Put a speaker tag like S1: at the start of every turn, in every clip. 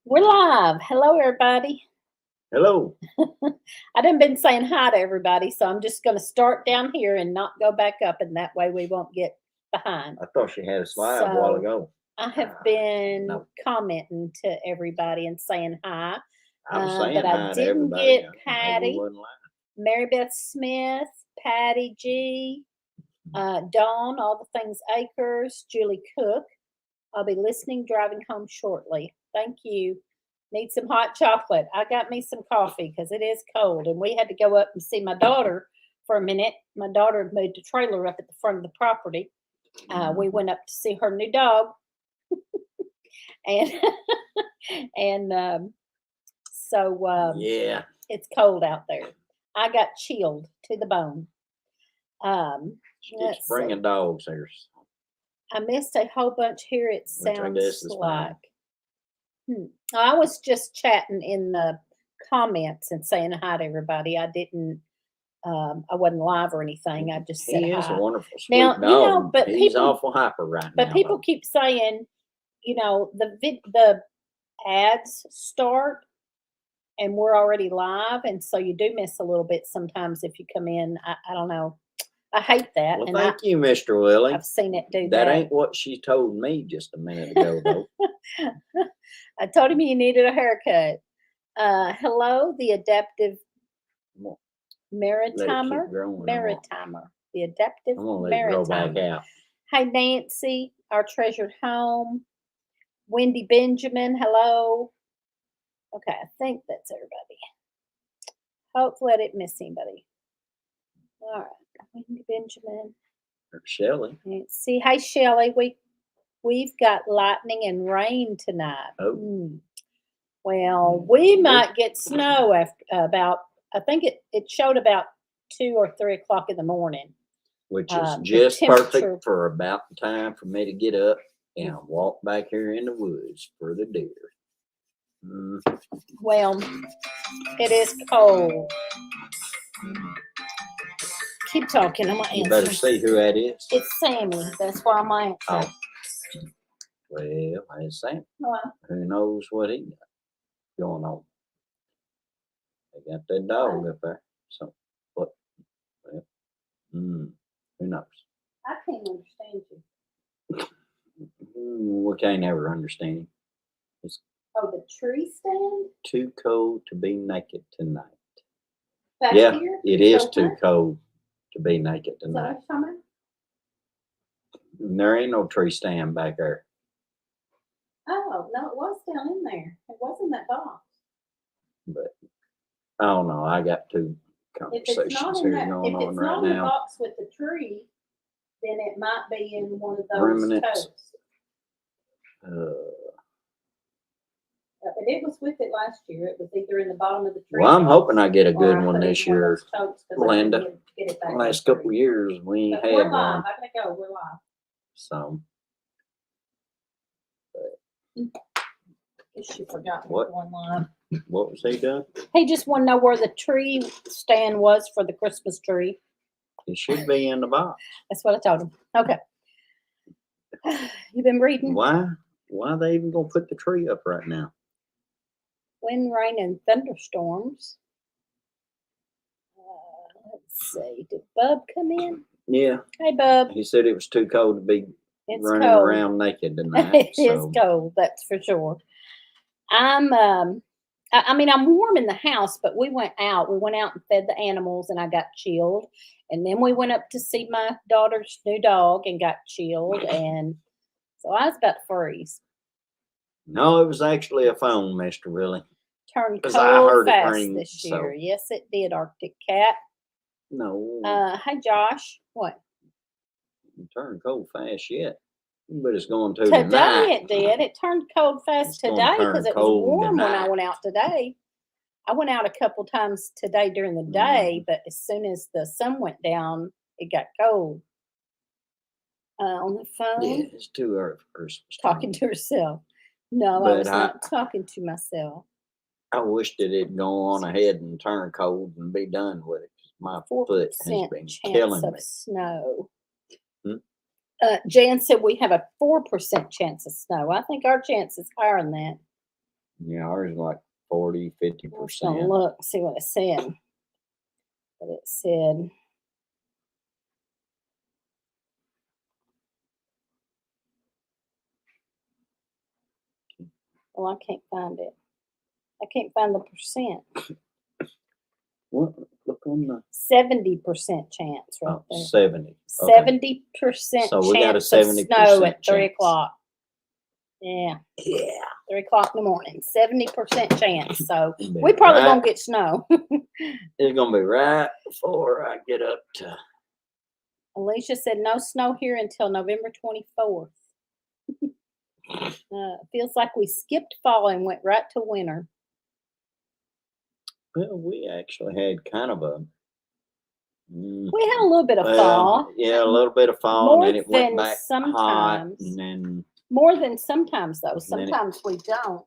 S1: We're live. Hello, everybody.
S2: Hello.
S1: I done been saying hi to everybody, so I'm just going to start down here and not go back up, and that way we won't get behind.
S2: I thought she had a slide a while ago.
S1: I have been
S2: No.
S1: commenting to everybody and saying hi.
S2: I was saying
S1: but
S2: hi
S1: I
S2: to
S1: didn't
S2: everybody.
S1: get
S2: I know we
S1: Patty,
S2: wasn't lying.
S1: Mary Beth Smith, Patty G, Dawn, All the Things Acres, Julie Cook. I'll be listening driving home shortly. Thank you. Need some hot chocolate. I got me some coffee because it is cold. And we had to go up and see my daughter for a minute. My daughter moved a trailer up at the front of the property. We went up to see her new dog. and
S2: Yeah.
S1: it's cold out there. I got chilled to the bone.
S2: She keeps bringing dogs here.
S1: I missed a whole bunch here. It
S2: Which I guess
S1: sounds
S2: is
S1: like.
S2: fine.
S1: I was just chatting in the comments and saying hi to everybody. I didn't. I wasn't live or anything. I just said
S2: He is
S1: hi.
S2: a wonderful, sweet
S1: Now,
S2: dog.
S1: you know, but
S2: he's
S1: people,
S2: awful hyper right now.
S1: But people
S2: though.
S1: keep saying, you know, the ads start and we're already live, and so you do miss a little bit sometimes if you come in. I don't know. I hate that.
S2: Well,
S1: and
S2: thank you, Mr. Willie.
S1: I've seen it do
S2: That
S1: that.
S2: ain't what she told me just a minute ago, though.
S1: I told him you needed a haircut. Hello, the adaptive maritimer. The adaptive
S2: I'm gonna let it grow back
S1: maritimer.
S2: out.
S1: Hi, Nancy, our treasured home. Wendy Benjamin, hello. Okay, I think that's everybody. Hopefully I didn't miss anybody. All right, Wendy Benjamin.
S2: Or Shelley.
S1: See, hi Shelley. We've got lightning and rain tonight.
S2: Oh.
S1: Well, we might get snow after about. I think it showed about 2 or 3 o'clock in the morning,
S2: which is just perfect for about the time for me to get up and walk back here in the woods for the deer.
S1: Well, it is cold. Keep talking. I'm gonna answer.
S2: You better see who that is.
S1: It's Sammy. That's why I'm answering.
S2: Oh. Well, it's Sammy.
S1: Hello.
S2: Who knows what he got going on? They got that dog up there. So what? Well, who knows?
S1: I can't understand you.
S2: We can't ever understand.
S1: The tree stand?
S2: Too cold to be naked tonight.
S1: Back
S2: yeah,
S1: here?
S2: It is too cold to be naked tonight. There ain't no tree stand back there.
S1: Oh, no, it was down in there. It was in that box.
S2: But I don't know. I got two conversations here going on right now. If it's not in the
S1: box with the tree, then it might be in one of those totes. But it was with it last year. It was either in the bottom of the tree.
S2: Well, I'm hoping I get a good one this year, Linda. The last couple of years we ain't had one.
S1: We're live. I gotta go. We're live.
S2: So.
S1: She forgot
S2: what?
S1: One live.
S2: What was he doing?
S1: He just wanted to know where the tree stand was for the Christmas tree.
S2: It should be in the box.
S1: That's what I told him. Okay. You been reading?
S2: Why are they even gonna put the tree up right now?
S1: Wind, rain, and thunderstorms. Let's see. Did Bub come in?
S2: Yeah.
S1: Hey, Bub.
S2: He said it was too cold to be running around naked tonight.
S1: It is cold, that's for sure. I'm warm in the house, but we went out. We went out and fed the animals, and I got chilled. And then we went up to see my daughter's new dog and got chilled, and so I was about to freeze.
S2: No, it was actually a phone, Mr. Willie.
S1: Turned cold fast this year. So. Yes, it did, Arctic Cat.
S2: No.
S1: Hey, Josh. What?
S2: It turned cold fast yet. But it's going to
S1: today.
S2: Tonight.
S1: It did. It turned cold fast today because it was warm when I went out today. I went out a couple times today during the day, but as soon as the sun went down, it got cold. On the phone?
S2: Yeah, it's too early for Christmas.
S1: Talking to herself. No, but I was not talking to myself.
S2: I wish that it'd go on ahead and turn cold and be done with it. My foot has been killing me.
S1: Snow. Jan said we have a 4% chance of snow. I think our chance is higher than that.
S2: Yeah, ours is like 40,
S1: I'm just gonna
S2: 50%.
S1: look, see what it said. But it said, well, I can't find it. I can't find the percent.
S2: What? Look on the
S1: 70% chance right there.
S2: 70. Okay.
S1: 70%
S2: So we got a
S1: chance of
S2: 70%
S1: snow at 3
S2: chance.
S1: o'clock. Yeah,
S2: Yeah.
S1: 3 o'clock in the morning. 70% chance. So
S2: It'll be
S1: we probably
S2: right-
S1: won't get snow.
S2: It's gonna be right before I get up to.
S1: Alicia said no snow here until November 24th. Feels like we skipped fall and went right to winter.
S2: Well, we actually had kind of a.
S1: We had a little bit of
S2: Well,
S1: fall.
S2: yeah, a little bit of fall,
S1: More
S2: and then it went
S1: than
S2: back hot,
S1: sometimes.
S2: and then
S1: More than sometimes, though.
S2: then it-
S1: Sometimes we don't.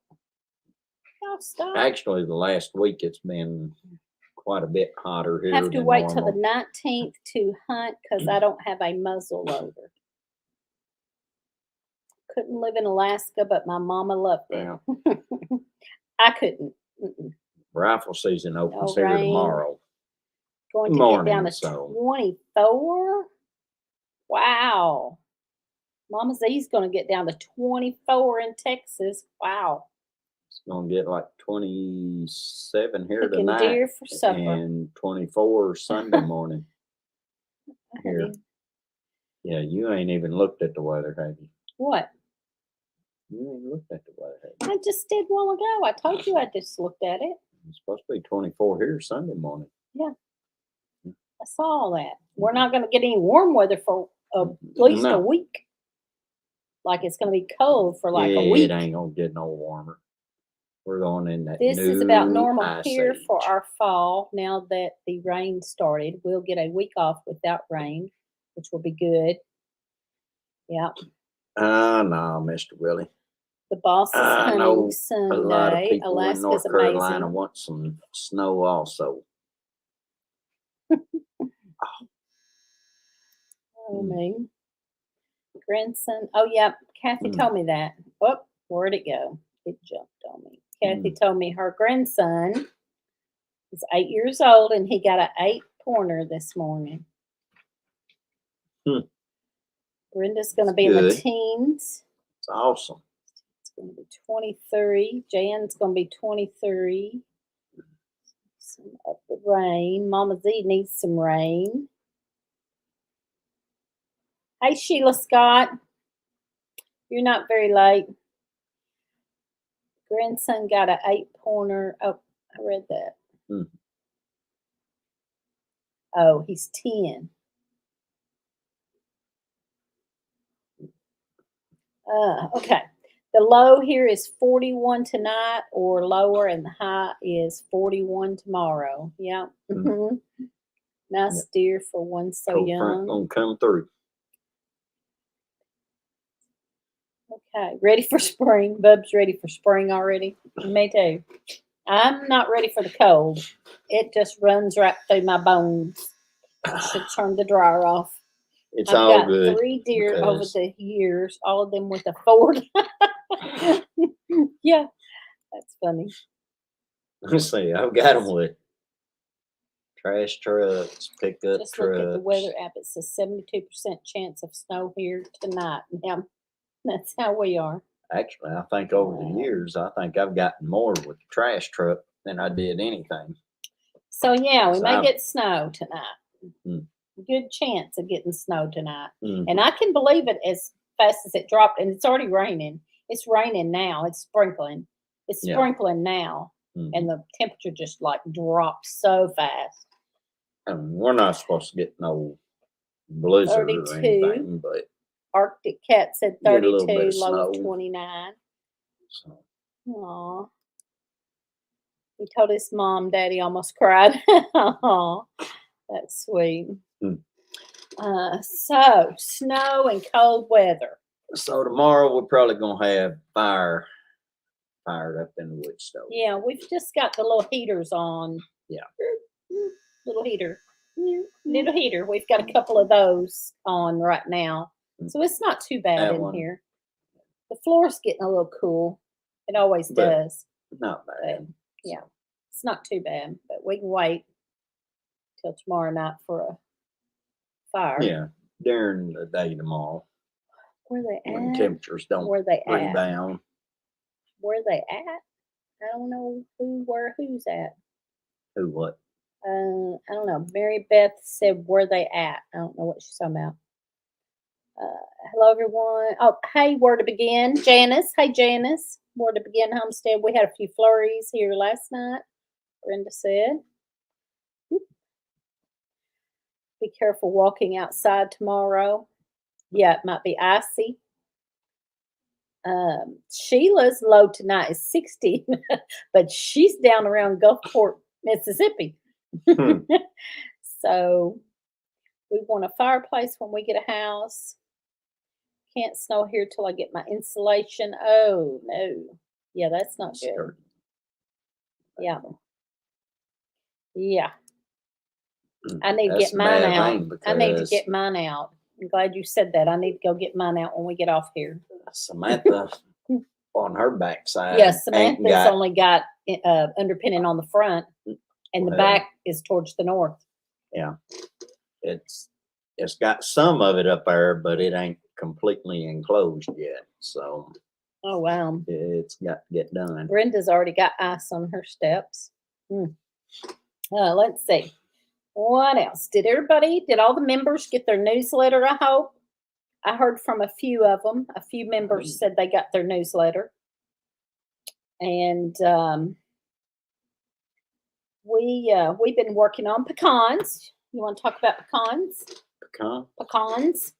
S1: No, stop.
S2: actually the last week it's been quite a bit hotter here.
S1: Have to
S2: than
S1: wait till
S2: normal.
S1: the 19th to hunt because I don't have a muzzle loader. Couldn't live in Alaska, but my mama loved it.
S2: Yeah.
S1: I couldn't. Mm-mm.
S2: Rifle season opens
S1: No
S2: here
S1: rain.
S2: tomorrow.
S1: Going to get down
S2: Morning,
S1: to
S2: so.
S1: 24. Wow. Mama Z's going to get down to 24 in Texas. Wow.
S2: It's gonna get like 27 here
S1: Cooking
S2: tonight,
S1: deer for supper.
S2: and 24 Sunday morning.
S1: I
S2: Here.
S1: mean,
S2: Yeah, you ain't even looked at the weather, have you?
S1: what?
S2: You ain't looked at the weather, have you?
S1: I just did a while ago. I told you I just looked at it.
S2: It's supposed to be 24 here Sunday morning.
S1: I saw all that. We're not going to get any warm weather for at least a
S2: No.
S1: week. Like it's going to be cold for like a
S2: It
S1: week.
S2: ain't gonna get no warmer. We're going in that
S1: This
S2: new
S1: is about normal
S2: ice
S1: here for
S2: age.
S1: our fall. Now that the rain started, we'll get a week off without rain, which will be good. Yeah.
S2: No, Mr. Willie.
S1: The boss is
S2: I know
S1: hunting
S2: a lot of
S1: Sunday.
S2: people in
S1: Alaska's
S2: North Carolina
S1: amazing.
S2: want some snow also.
S1: Oh, me. Grandson. Oh, yeah. Kathy told me that. Oh, where'd it go? It jumped on me. Kathy told me her grandson is 8 years old and he got an 8-pointer this morning. Brenda's going to be in the
S2: Good.
S1: teens.
S2: It's awesome.
S1: It's going to be 23. Jan's going to be 23. Some of the rain. Mama Z needs some rain. Hey, Sheila Scott. You're not very late. Grandson got an 8-pointer. Oh, I read that. Oh, he's 10. Okay. The low here is 41 tonight or lower, and the high is 41 tomorrow. Yeah. Nice deer for one so
S2: Cold front
S1: young.
S2: gonna come through.
S1: Okay. Ready for spring. Bub's ready for spring already. Me too. I'm not ready for the cold. It just runs right through my bones. I should turn the dryer off.
S2: It's
S1: I've
S2: all
S1: got
S2: good.
S1: 3 deer over
S2: because-
S1: the years, all of them with a Ford. Yeah, that's funny.
S2: Let's see. I've got them with trash trucks, pickup
S1: Just look at the
S2: trucks.
S1: weather app. It says 72% chance of snow here tonight. Yeah, that's how we are.
S2: Actually, I think over the years, I think I've gotten more with the trash truck than I did anything.
S1: So yeah, we
S2: So
S1: may
S2: I've-
S1: get snow tonight.
S2: Mm.
S1: Good chance of getting snow tonight.
S2: Mhm.
S1: And I can believe it as fast as it dropped. And it's already raining. It's raining now. It's sprinkling. It's
S2: Yeah.
S1: sprinkling now.
S2: Mhm.
S1: And the temperature just like dropped so fast.
S2: And we're not supposed to get no blizzard or
S1: 32.
S2: anything, but
S1: Arctic Cat said
S2: Get a little
S1: 32,
S2: bit of
S1: low of
S2: snow.
S1: 29.
S2: so,
S1: Aw. He told his mom, Daddy almost cried. Aw, that's sweet.
S2: Hmm.
S1: So, snow and cold weather.
S2: so tomorrow we're probably gonna have fired up in the wood stove.
S1: Yeah, we've just got the little heaters on.
S2: Yeah.
S1: Little heater. Little heater. We've got a couple of those on right now. So it's not too bad
S2: That
S1: in
S2: one.
S1: here. The floor's getting a little cool. It always
S2: But
S1: does.
S2: not
S1: But
S2: bad.
S1: yeah, it's not too bad. But we can wait till tomorrow night for a fire.
S2: Yeah, during the day tomorrow
S1: Where they
S2: when
S1: at?
S2: temperatures don't
S1: Where they at?
S2: rebound.
S1: Where they at? I don't know who's at.
S2: Who what?
S1: I don't know. Mary Beth said where they at. I don't know what she's talking about. Hello everyone. Oh, hey, where to begin? Janice. Hey Janice. Where to begin homestead. We had a few flurries here last night. Brenda said. Be careful walking outside tomorrow. Yeah, it might be icy. Sheila's low tonight is 60, but she's down around Gulfport, Mississippi. So we want a fireplace when we get a house. Can't snow here till I get my insulation. Oh no. Yeah, that's not good. Yeah. Yeah. I need to
S2: That's
S1: get
S2: a
S1: mine
S2: bad
S1: out.
S2: thing
S1: I need to
S2: because
S1: get mine out. I'm glad you said that. I need to go get mine out when we get off here.
S2: Samantha on her backside.
S1: Yes,
S2: ain't
S1: Samantha's
S2: got,
S1: only got underpinning on the front, and the
S2: Well,
S1: back is towards the north.
S2: yeah, it's got some of it up there, but it ain't completely enclosed yet. So
S1: Oh wow.
S2: it's got to get done.
S1: Brenda's already got ice on her steps. Let's see. What else? Did all the members get their newsletter, I hope? I heard from a few of them. A few members said they got their newsletter. And we've been working on pecans. You want to talk about pecans? Pecans.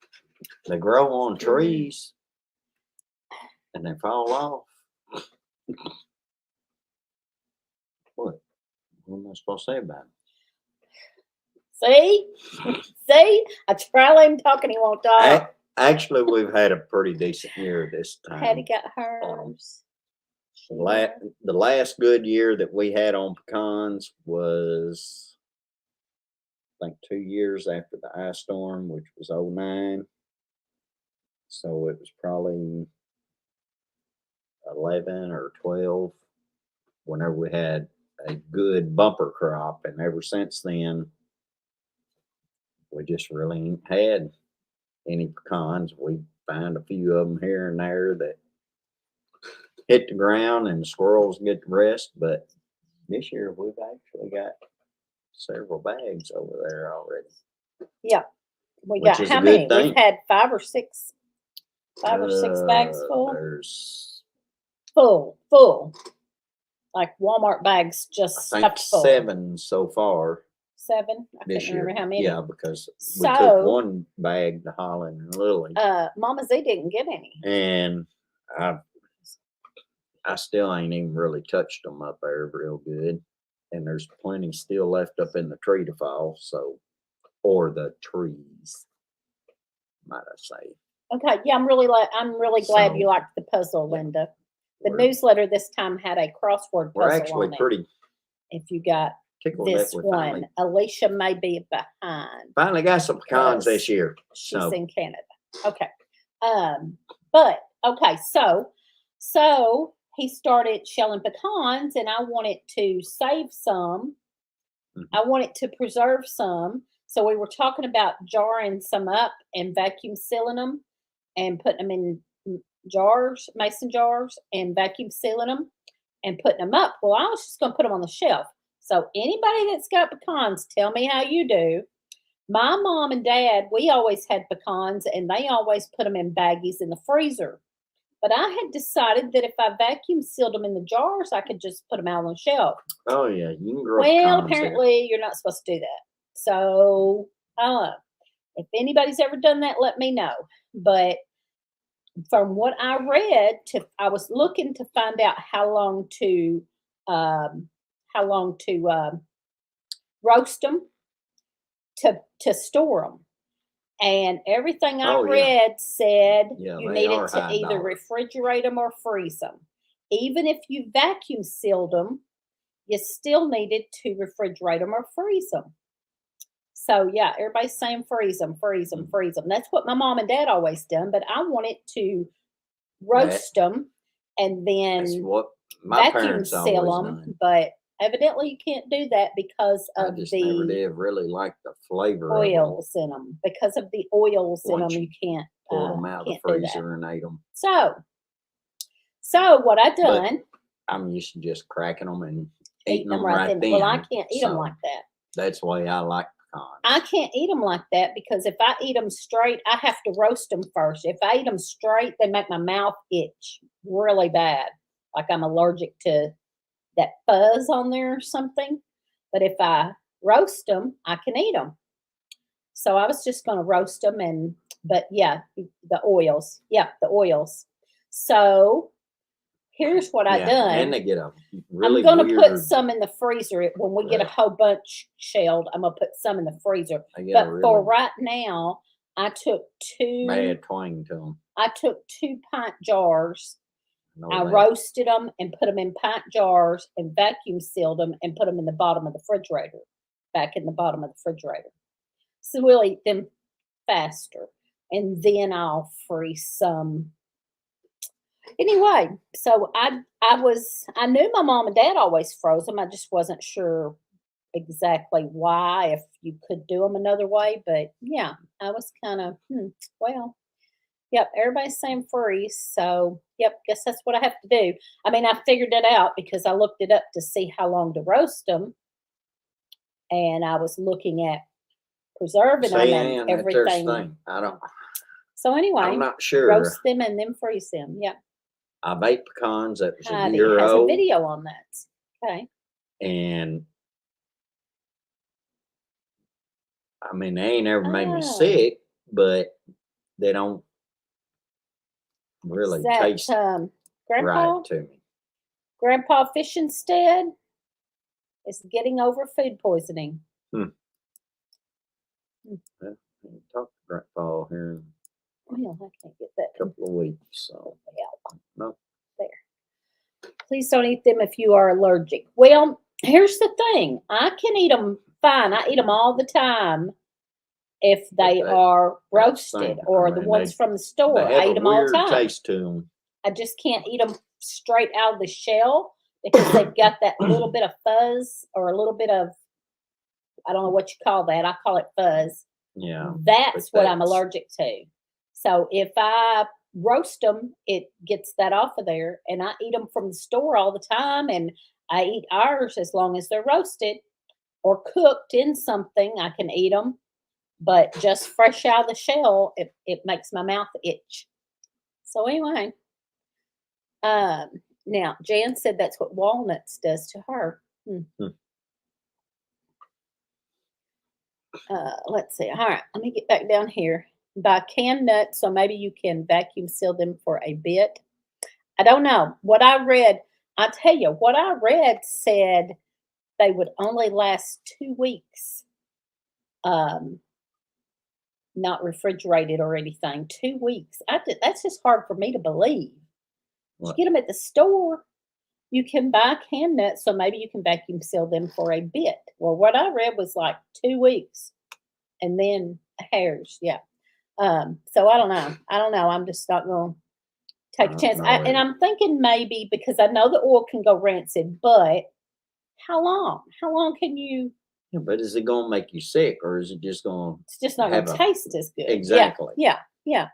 S2: They grow on trees and they fall off. What am I supposed to say about it?
S1: See? I try to let him talk and he won't talk.
S2: Actually, we've had a pretty decent year this time.
S1: Patty got hers.
S2: The last good year that we had on pecans was, I think, 2 years after the ice storm, which was 2009. So it was probably 11 or 12 whenever we had a good bumper crop. And ever since then, we just really ain't had any pecans. We find a few of them here and there that hit the ground and the squirrels get the rest. But this year we've actually got several bags over there already.
S1: Yeah. We
S2: Which
S1: got
S2: is
S1: how
S2: a
S1: many?
S2: good thing.
S1: We've had five or six bags full.
S2: There's
S1: Full. Like Walmart bags just
S2: I think
S1: stuffed full.
S2: 7 so far
S1: 7? I
S2: this
S1: can't
S2: year.
S1: remember how many.
S2: Yeah, because we
S1: So,
S2: took one bag to Holland and Lily.
S1: Mama Z didn't get any.
S2: And I still ain't even really touched them up there real good. And there's plenty still left up in the tree to fall. So, or the trees, might I say.
S1: Okay, yeah, I'm really glad you liked the puzzle,
S2: yeah.
S1: Linda. The newsletter this time had a crossword puzzle
S2: We're actually
S1: on it.
S2: pretty
S1: If you got
S2: tickled
S1: this
S2: that we
S1: one, Alicia may be behind.
S2: finally got some pecans this year.
S1: She's in Canada. Okay. But okay, so he started shelling pecans, and I wanted to save some. I wanted to preserve some. So we were talking about jarring some up and vacuum sealing them and putting them in jars, mason jars, and vacuum sealing them and putting them up. Well, I was just going to put them on the shelf. So anybody that's got pecans, tell me how you do. My mom and dad, we always had pecans, and they always put them in baggies in the freezer. But I had decided that if I vacuum sealed them in the jars, I could just put them out on the shelf.
S2: Oh yeah, you can grow.
S1: Well, apparently you're not supposed to do that. So I don't know. If anybody's ever done that, let me know. But from what I read, I was looking to find out how long to roast them, to store them. And everything I read said you needed to either refrigerate them or freeze them. Even if you vacuum sealed them, you still needed to refrigerate them or freeze them. So yeah, everybody's saying freeze them, freeze them, freeze them. That's what my mom and dad always done. But I wanted to roast them and
S2: That's
S1: then
S2: what my
S1: vacuum
S2: parents
S1: seal
S2: always
S1: them.
S2: done.
S1: But evidently, you can't do that because
S2: I
S1: of
S2: just never
S1: the
S2: did really like the flavor of them.
S1: oils in them. Because of the oils in
S2: Once
S1: them,
S2: you
S1: you
S2: pulled them out of the
S1: can't do that.
S2: freezer and ate them.
S1: So what I
S2: But
S1: done,
S2: I'm used to just cracking them and
S1: eating
S2: eating
S1: them
S2: them
S1: right
S2: right
S1: then. Well, I
S2: then.
S1: can't eat them
S2: So
S1: like that.
S2: that's why I like
S1: I
S2: pecans.
S1: can't eat them like that because if I eat them straight, I have to roast them first. If I eat them straight, they make my mouth itch really bad, like I'm allergic to that fuzz on there or something. But if I roast them, I can eat them. So I was just going to roast them, but yeah, the oils. Yeah, the oils. So here's what I
S2: Yeah, and
S1: done.
S2: they get a
S1: I'm
S2: really
S1: gonna put
S2: weird.
S1: some in the freezer. When we get a whole bunch shelled, I'm gonna put some in the freezer.
S2: They get a
S1: But for
S2: really
S1: right now, I took
S2: bad twang to them.
S1: 2 pint jars.
S2: I
S1: I
S2: know that.
S1: roasted them and put them in pint jars and vacuum sealed them and put them in the bottom of the refrigerator, back in the bottom of the refrigerator. So we'll eat them faster, and then I'll freeze some. Anyway, so I knew my mom and dad always froze them. I just wasn't sure exactly why, if you could do them another way. But yeah, I was kind of well, yep. Everybody's saying freeze, so yep. Guess that's what I have to do. I mean, I figured it out because I looked it up to see how long to roast them, and I was looking at preserving them
S2: See,
S1: and
S2: and that there's
S1: everything.
S2: thing.
S1: So
S2: I'm
S1: anyway,
S2: not sure.
S1: roast them and then freeze them. Yep.
S2: I've ate pecans that was a
S1: Heidi
S2: year
S1: has a
S2: old,
S1: video on that. Okay.
S2: and I mean they ain't ever made me
S1: Oh,
S2: sick, but they don't
S1: is
S2: really
S1: that
S2: taste
S1: Grandpa?
S2: right to me.
S1: Grandpa Fish instead is getting over food poisoning.
S2: Hmm. Well, I ain't talked to Grandpa here in
S1: Well, I can't get that
S2: a couple of weeks, so
S1: out.
S2: no.
S1: There. Please don't eat them if you are allergic. Well, here's the thing. I can eat them fine. I eat them all the time if they are
S2: That's the
S1: roasted
S2: thing.
S1: or
S2: I
S1: the
S2: mean,
S1: ones from the
S2: they
S1: store. I
S2: have
S1: eat
S2: a
S1: them all the
S2: weird
S1: time.
S2: taste to them.
S1: I just can't eat them straight out of the shell because they've got that little bit of fuzz or a little bit of, I don't know what you call that. I call it fuzz.
S2: Yeah,
S1: That's
S2: but
S1: what I'm allergic to. So if I roast them, it gets that off of there. And I eat them from the store all the time. And I eat ours as long as they're roasted or cooked in something. I can eat them. But just fresh out of the shell, it makes my mouth itch. So anyway, now Jan said that's what walnuts does to her. Let's see. All right, let me get back down here. Buy canned nuts, so maybe you can vacuum seal them for a bit. I don't know. What I read, I tell you, what I read said they would only last 2 weeks, not refrigerated or anything. 2 weeks. That's just hard for me to believe. You get them at the store. You can buy canned nuts, so maybe you can vacuum seal them for a bit. Well, what I read was like 2 weeks, and then hairs. Yeah. So I don't know. I'm just not going to take a chance. And I'm thinking maybe because I know the oil can go rancid, but how long? How long can you?
S2: Yeah, but is it going to make you sick, or is it just going
S1: It's just not going to taste as good.
S2: Exactly.
S1: Yeah.
S2: And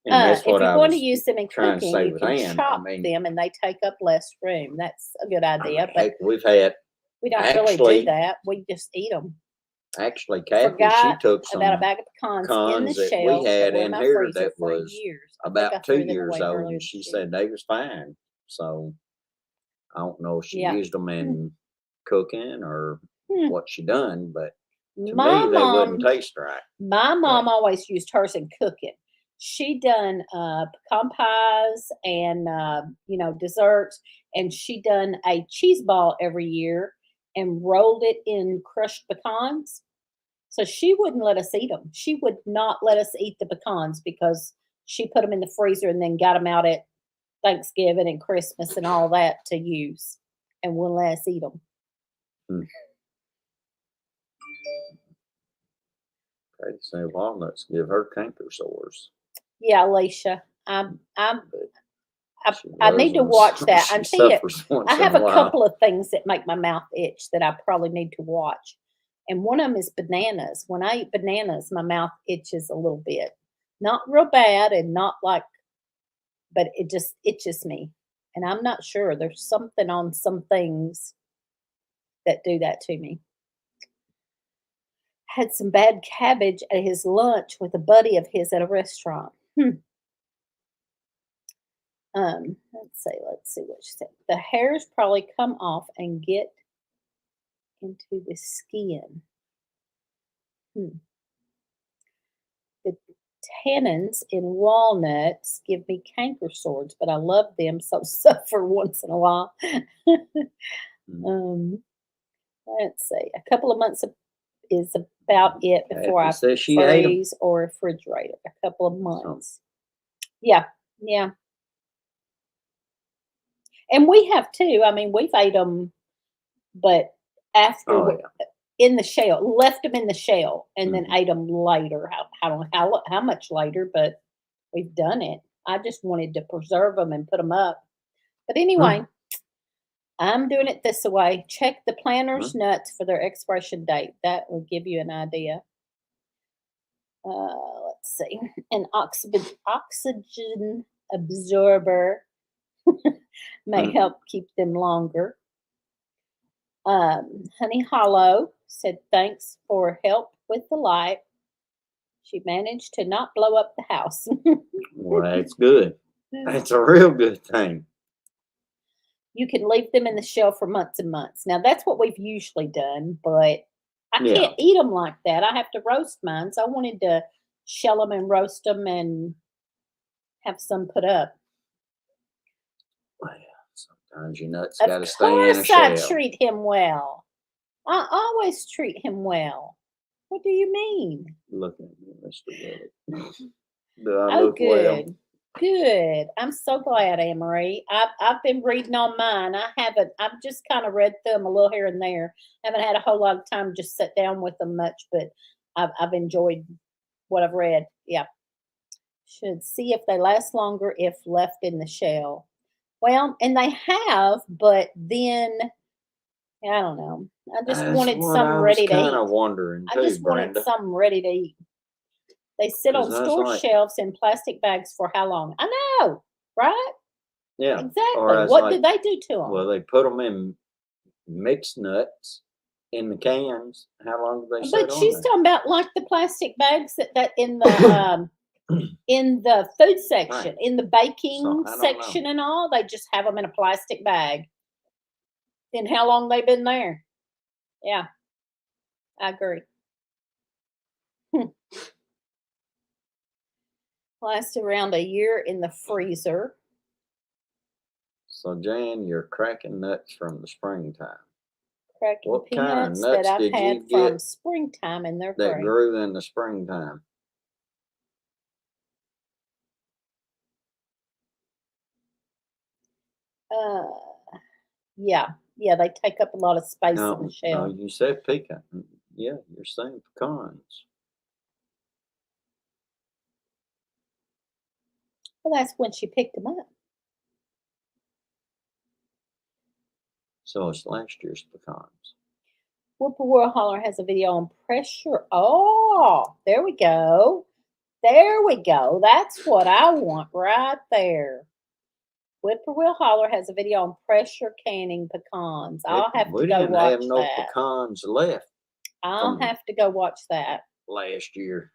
S2: that's
S1: If
S2: what
S1: you're
S2: I
S1: going to
S2: was
S1: use them in
S2: trying to
S1: cooking,
S2: say
S1: you
S2: with
S1: can
S2: Ann.
S1: chop them, and they take up less room. That's a good idea. But
S2: Heck, we've had
S1: we don't really do that. We just eat them.
S2: Actually, Kathy, she
S1: Forgot
S2: took some
S1: about a bag of pecans in the
S2: that
S1: shell
S2: we had
S1: were
S2: in
S1: my
S2: here
S1: freezer
S2: that
S1: for
S2: was
S1: years.
S2: about 2 years old, and she said they was fine. So I don't know if she used them in cooking or what she done, but to me they wouldn't taste right.
S1: My mom always used hers in cooking. She done pecan pies and desserts, and she done a cheese ball every year and rolled it in crushed pecans. So she wouldn't let us eat them. She would not let us eat the pecans because she put them in the freezer and then got them out at Thanksgiving and Christmas and all that to use, and wouldn't let us eat them.
S2: Katie said walnuts give her canker sores.
S1: Yeah, Alicia. I'm
S2: But she
S1: I
S2: loves
S1: need to
S2: them.
S1: watch that.
S2: She
S1: I'm telling you,
S2: suffers once
S1: I
S2: in
S1: have
S2: a
S1: a
S2: while.
S1: couple of things that make my mouth itch that I probably need to watch. And one of them is bananas. When I eat bananas, my mouth itches a little bit. Not real bad and not like, but it just itches me. And I'm not sure. There's something on some things that do that to me. Had some bad cabbage at his lunch with a buddy of his at a restaurant. Let's see what she said. The hairs probably come off and get into the skin. The tannins in walnuts give me canker sores, but I love them, so suffer once in a while.
S2: Mm.
S1: Let's see. A couple of months is about it before I
S2: Kathy says she ate 'em.
S1: freeze or refrigerate it. A couple of months. Yeah, yeah. And we have too. I mean, we've ate them, but after
S2: Oh, yeah.
S1: in the shell, left them in the shell, and then
S2: Mhm.
S1: ate them later. I don't know how much later, but we've done it. I just wanted to preserve them and put them up. But anyway, I'm doing it this way. Check the planter's nuts for their expiration date. That will give you an idea. Let's see. An oxygen absorber may help keep them longer. Honey Hollow said thanks for help with the light. She managed to not blow up the house.
S2: Well, that's good. That's a real good thing.
S1: You can leave them in the shell for months and months. Now that's what we've usually done, but I
S2: Yeah.
S1: can't eat them like that. I have to roast mine, so I wanted to shell them and roast them and have some put up.
S2: Well, sometimes your nuts
S1: Of
S2: got to stay in a
S1: course, I
S2: shell.
S1: treat him well. I always treat him well. What do you mean?
S2: Look at you, Mr. Willie. Do I
S1: Oh,
S2: look well?
S1: good. Good. I'm so glad, Anne Marie. I've been reading on mine. I've just kind of read through them a little here and there. Haven't had a whole lot of time to just sit down with them much, but I've enjoyed what I've read. Yeah. Should see if they last longer if left in the shell. Well, and they have, but then I don't know. I just
S2: That's
S1: wanted
S2: what
S1: some
S2: I was
S1: ready to
S2: kind
S1: eat.
S2: of wondering
S1: I
S2: too,
S1: just wanted
S2: Brenda.
S1: something ready to eat. They sit
S2: 'Cause
S1: on
S2: that's
S1: store
S2: like-
S1: shelves in plastic bags for how long? I know, right?
S2: Yeah. Or
S1: Exactly.
S2: that's
S1: What
S2: like,
S1: do they do to them?
S2: well, they put them in mixed nuts in the cans. How long do they sit
S1: But
S2: on
S1: she's
S2: there?
S1: talking about like the plastic bags that in the food section,
S2: Right.
S1: in the baking
S2: So, I don't
S1: section and all. They just have them in a plastic bag. And how long they been there? Yeah, I agree. Last around a year in the freezer.
S2: So, Jan, you're cracking nuts from the springtime.
S1: Cracking
S2: What kind of
S1: peanuts that
S2: nuts
S1: I've
S2: did
S1: had
S2: you
S1: from
S2: get
S1: springtime, and they're
S2: that
S1: great.
S2: grew in the springtime?
S1: Uh, yeah, they take up a lot of space in the
S2: No,
S1: shell.
S2: you said pecan. Yeah, you're saying pecans.
S1: Well, that's when she picked them up.
S2: So it's last year's pecans.
S1: Whippoorwill Holler has a video on pressure. Oh, there we go. There we go. That's what I want right there. Whippoorwill Holler has a video on pressure canning pecans. I'll have
S2: We
S1: to go
S2: didn't
S1: watch
S2: have no
S1: that.
S2: pecans left
S1: I'll
S2: from
S1: have to go watch that.
S2: last year.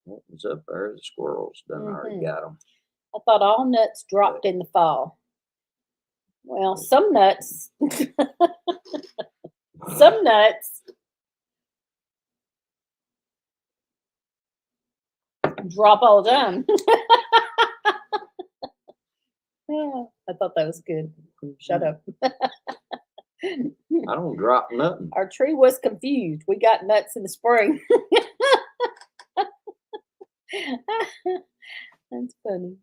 S2: What was up there? The squirrels done already got them.
S1: I thought all nuts dropped in the fall. Well, some nuts, some nuts drop all the time. I thought that was good. Shut up.
S2: I don't drop nothing.
S1: Our tree was confused. We got nuts in the spring. That's funny.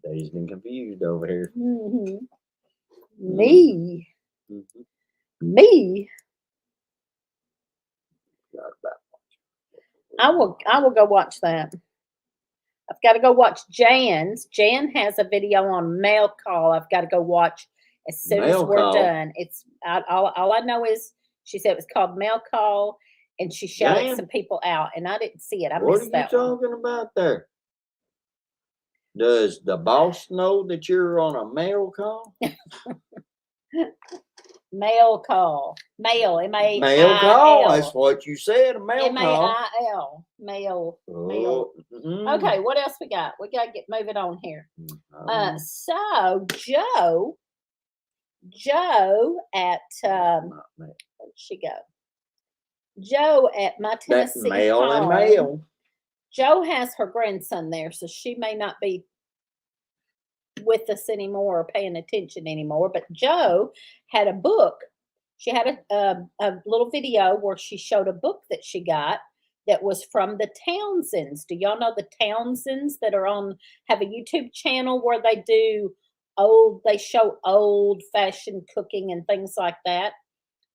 S2: Dazed and confused over here.
S1: Mm-hmm. Me.
S2: Mm-hmm.
S1: Me.
S2: Forgot about
S1: I will go watch that. I've got to go watch Jan's. Jan has a video on mail call. I've got to go watch as soon as
S2: Mail
S1: we're
S2: call?
S1: done. It's all I know is she said it was called mail call, and she shouted
S2: Jan?
S1: some people out, and I didn't see it. I
S2: What are
S1: missed
S2: you
S1: that one.
S2: talking about there? Does the boss know that you're on a mail call?
S1: Mail call. Mail. M-A-I-L.
S2: Mail call? That's what you said, a mail call.
S1: M-A-I-L. Mail. Mail.
S2: Oh,
S1: Okay, what else we got? We got to get moving on here.
S2: oh,
S1: So Joe at
S2: not mail.
S1: where'd she go? Joe at my
S2: That
S1: Tennessee
S2: mail and
S1: home.
S2: mail.
S1: Joe has her grandson there, so she may not be with us anymore or paying attention anymore. But Joe had a book. She had a little video where she showed a book that she got that was from the Townsends. Do y'all know the Townsends that are have a YouTube channel where they do they show old fashioned cooking and things like that?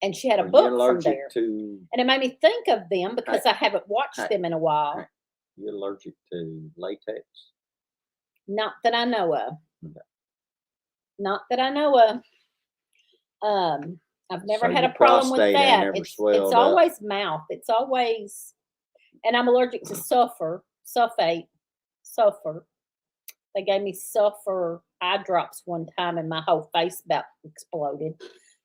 S1: And she had a
S2: Are you
S1: book from
S2: allergic
S1: there.
S2: to?
S1: And it made me think of them because I haven't watched them in a while.
S2: You allergic to latex?
S1: Not that I know of.
S2: Okay.
S1: Not that I know of. I've never
S2: So
S1: had a
S2: your
S1: problem with
S2: prostate ain't
S1: that.
S2: ever
S1: It's
S2: swelled up?
S1: always mouth. It's always, and I'm allergic to sulfur. They gave me sulfur eye drops one time, and my whole face about exploded.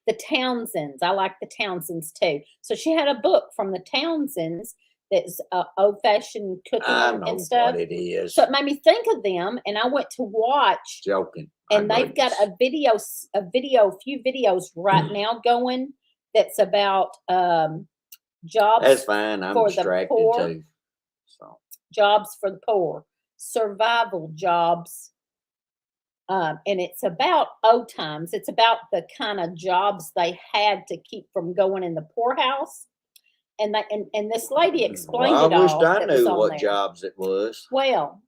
S1: The Townsends, I like the Townsends too. So she had a book from the Townsends that's old fashioned cooking
S2: I know
S1: and stuff.
S2: what it is.
S1: So it made me think of them, and I went to watch.
S2: Joking.
S1: And they've got a few videos right now going that's about jobs.
S2: That's fine. I'm
S1: for the
S2: distracted
S1: poor.
S2: too. So
S1: Jobs for the poor, survival jobs. And it's about old times. It's about the kind of jobs they had to keep from going in the poorhouse. And this lady explained
S2: well,
S1: it
S2: I
S1: all.
S2: wished I
S1: that was
S2: knew
S1: on
S2: what
S1: there.
S2: jobs it was.
S1: Well,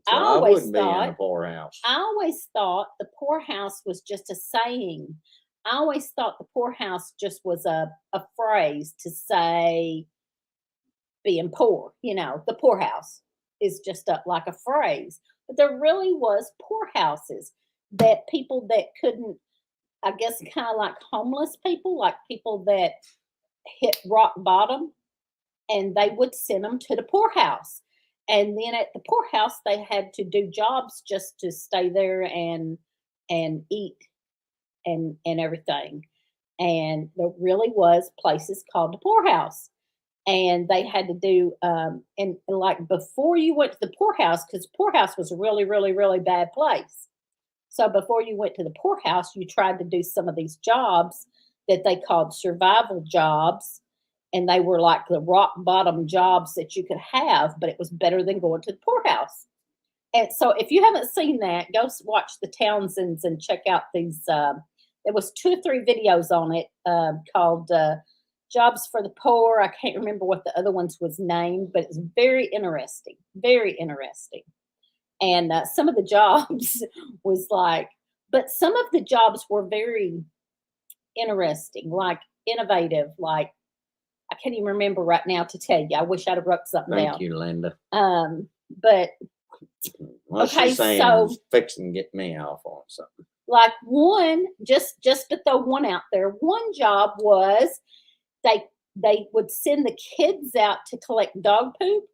S2: So I
S1: always
S2: wouldn't be in
S1: thought-
S2: the poorhouse.
S1: I always thought the poorhouse was just a saying. I always thought the poorhouse just was a phrase to say being poor. You know, the poorhouse is just like a phrase. But there really was poorhouses that people that couldn't, I guess, kind of like homeless people, like people that hit rock bottom, and they would send them to the poorhouse. And then at the poorhouse, they had to do jobs just to stay there and eat and everything. And there really was places called the poorhouse. And they had to do and like before you went to the poorhouse, because poorhouse was a really, really, really bad place. So before you went to the poorhouse, you tried to do some of these jobs that they called survival jobs. And they were like the rock bottom jobs that you could have, but it was better than going to the poorhouse. And so if you haven't seen that, go watch the Townsends and check out these. There was 2 or 3 videos on it called Jobs for the Poor. I can't remember what the other ones was named, but it's very interesting. Very interesting. And some of the jobs was like, but some of the jobs were very interesting, like innovative, like I can't even remember right now to tell you. I wish I'd have wrote something down.
S2: Thank you, Linda.
S1: But
S2: What
S1: okay,
S2: she's saying
S1: so-
S2: is fixing to get me off on something.
S1: like one, just to throw one out there, one job was they would send the kids out to collect dog poop,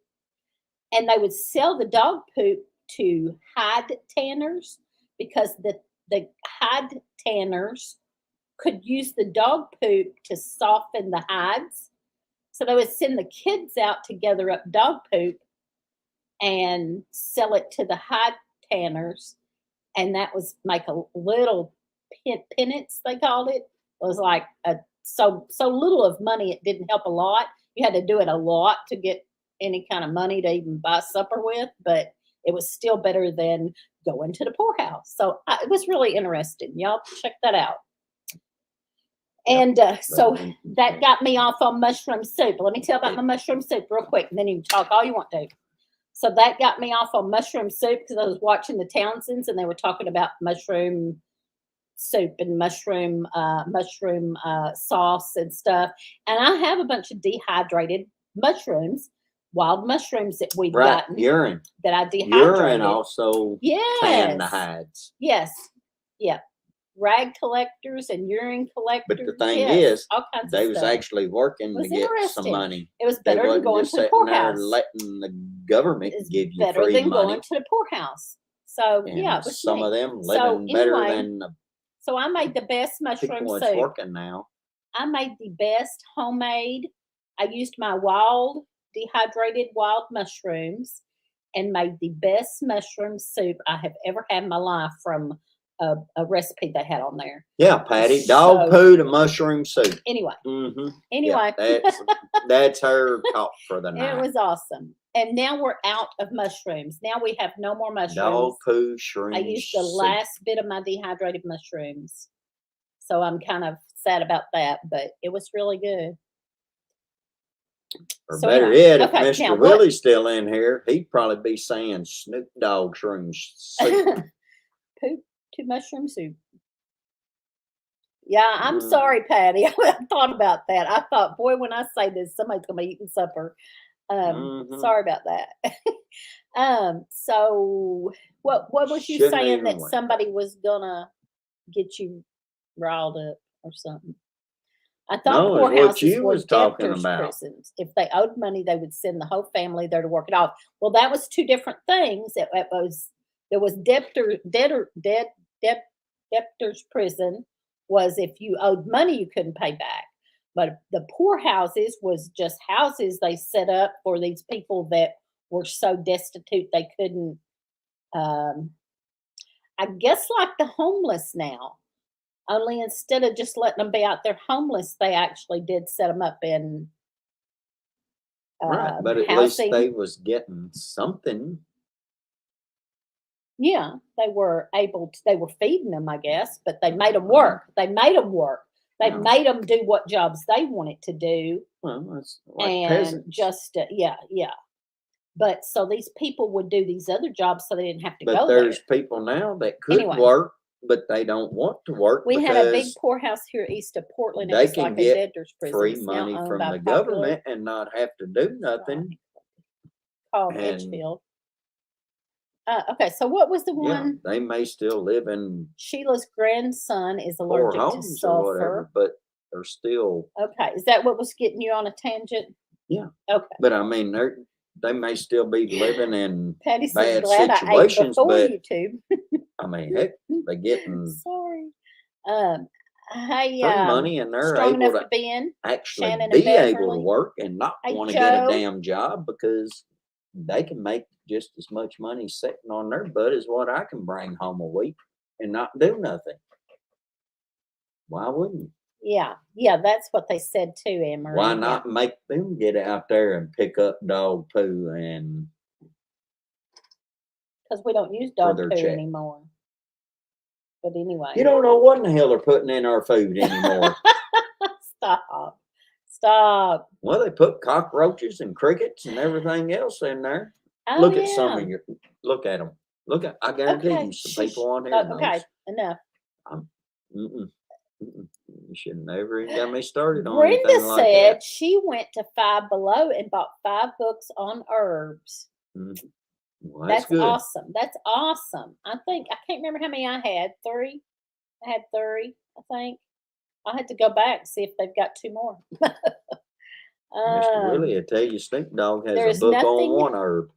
S1: and they would sell the dog poop to hide tanners because the hide tanners could use the dog poop to soften the hides. So they would send the kids out to gather up dog poop and sell it to the hide tanners. And that was make a little penance, they called it. It was like so little of money, it didn't help a lot. You had to do it a lot to get any kind of money to even buy supper with, but it was still better than going to the poorhouse. So it was really interesting. Y'all check that out. And so that got me off on mushroom soup. Let me tell about my mushroom soup real quick, and then you can talk all you want to. So that got me off on mushroom soup because I was watching the Townsends, and they were talking about mushroom soup and mushroom sauce and stuff. And I have a bunch of dehydrated mushrooms wild mushrooms that we'd
S2: Right,
S1: gotten
S2: urine.
S1: that I
S2: Urine
S1: dehydrated.
S2: also tan the
S1: Yes.
S2: hides.
S1: Yes. Yeah. Rag collectors and urine collectors.
S2: But the thing
S1: yes,
S2: is,
S1: all kinds
S2: they
S1: of
S2: was
S1: stuff.
S2: actually working
S1: It
S2: to
S1: was
S2: get some
S1: interesting.
S2: money.
S1: It was
S2: They
S1: better than
S2: wasn't
S1: going
S2: just
S1: to the
S2: sitting there
S1: poorhouse.
S2: letting the government
S1: It's
S2: give you
S1: better
S2: free
S1: than
S2: money.
S1: going to the poorhouse. So yeah,
S2: And
S1: it was
S2: some
S1: neat.
S2: of them
S1: So
S2: living better
S1: anyway,
S2: than the
S1: so I made the best mushroom
S2: people that's
S1: soup.
S2: working now.
S1: I made the best homemade. I used my wild, dehydrated wild mushrooms and made the best mushroom soup I have ever had in my life from a recipe they had on there.
S2: Yeah, Patty, dog
S1: So-
S2: poo to mushroom soup.
S1: Anyway,
S2: Mm-hmm.
S1: anyway,
S2: That's her talk for the
S1: it
S2: night.
S1: was awesome. And now we're out of mushrooms. Now we have no more mushrooms.
S2: Dog poo shroom
S1: I used the
S2: soup.
S1: last bit of my dehydrated mushrooms. So I'm kind of sad about that, but it was really good.
S2: Or
S1: So
S2: better
S1: anyway,
S2: yet, if
S1: okay,
S2: Mr.
S1: now what-
S2: Willie's still in here, he'd probably be saying Snoop Dogg shroom soup.
S1: Poop to mushroom soup. Yeah, I'm
S2: Mm.
S1: sorry, Patty. I thought about that. I thought, boy, when I say this, somebody's gonna be eating supper.
S2: Mhm.
S1: Sorry about that. So what was you
S2: Shouldn't
S1: saying
S2: even
S1: that
S2: went
S1: somebody was gonna get you riled up or something? I
S2: No,
S1: thought
S2: it's what
S1: poorhouses
S2: you
S1: were
S2: was talking
S1: debtors'
S2: about.
S1: prisons. If they owed money, they would send the whole family there to work it off. Well, that was two different things. There was debtors' prison was if you owed money you couldn't pay back. But the poorhouses was just houses they set up for these people that were so destitute they couldn't. I guess like the homeless now. Only instead of just letting them be out there homeless, they actually did set them up in
S2: Right, but at least
S1: housing.
S2: they was getting something.
S1: Yeah, they were able to. They were feeding them, I guess, but they made them work. They made them work. They
S2: Yeah.
S1: made them do what jobs they wanted to do,
S2: Well, that's like
S1: and
S2: peasants.
S1: just yeah. But so these people would do these other jobs, so they didn't have to
S2: But
S1: go there.
S2: there's people now that could
S1: Anyway.
S2: work, but they don't want to work
S1: We had a big
S2: because
S1: poorhouse here east of Portland. It
S2: they
S1: was
S2: can
S1: like a
S2: get
S1: debtors' prison.
S2: free
S1: It's now
S2: money
S1: owned
S2: from
S1: by
S2: the
S1: Popular,
S2: government and not have to do nothing.
S1: called
S2: and-
S1: Edgefield. Okay, so what was the
S2: Yeah,
S1: one?
S2: they may still live in
S1: Sheila's grandson is
S2: poor
S1: allergic to
S2: homes or whatever,
S1: sulfur.
S2: but they're still.
S1: Okay, is that what was getting you on a tangent?
S2: Yeah.
S1: Okay.
S2: But I mean, they may still be living in
S1: Patty says,
S2: bad
S1: glad I ate
S2: situations,
S1: before
S2: but
S1: YouTube.
S2: I mean, heck, they getting
S1: Sorry. Hey,
S2: free money and they're
S1: strong
S2: able
S1: enough
S2: to
S1: to be in.
S2: actually
S1: Shannon and
S2: be able to
S1: Beverly.
S2: work and not
S1: Hey,
S2: want to get a
S1: Joe.
S2: damn job because they can make just as much money sitting on their butt as what I can bring home a week and not do nothing. Why wouldn't you?
S1: Yeah, that's what they said too, Anne-Marie.
S2: Why not make them get out there and pick up dog poo and
S1: Because we don't use
S2: for
S1: dog
S2: their
S1: poo
S2: check?
S1: anymore. But anyway.
S2: You don't know what in the hell they're putting in our food anymore.
S1: Stop.
S2: Well, they put cockroaches and crickets and everything else in there.
S1: Oh,
S2: Look at some
S1: yeah.
S2: of your. Look at them. I guarantee
S1: Okay,
S2: you, some
S1: shush.
S2: people on here knows.
S1: Okay, enough.
S2: Mm-mm. You should never even got me started on
S1: Brenda
S2: anything like
S1: said
S2: that.
S1: she went to Five Below and bought 5 books on herbs.
S2: Well, that's
S1: That's
S2: good.
S1: awesome. That's awesome. I can't remember how many I had. 3. I had 3, I think. I had to go back and see if they've got 2 more.
S2: Mr. Willie, I tell you, Snoop Dogg has
S1: there's
S2: a book
S1: nothing-
S2: on one herb.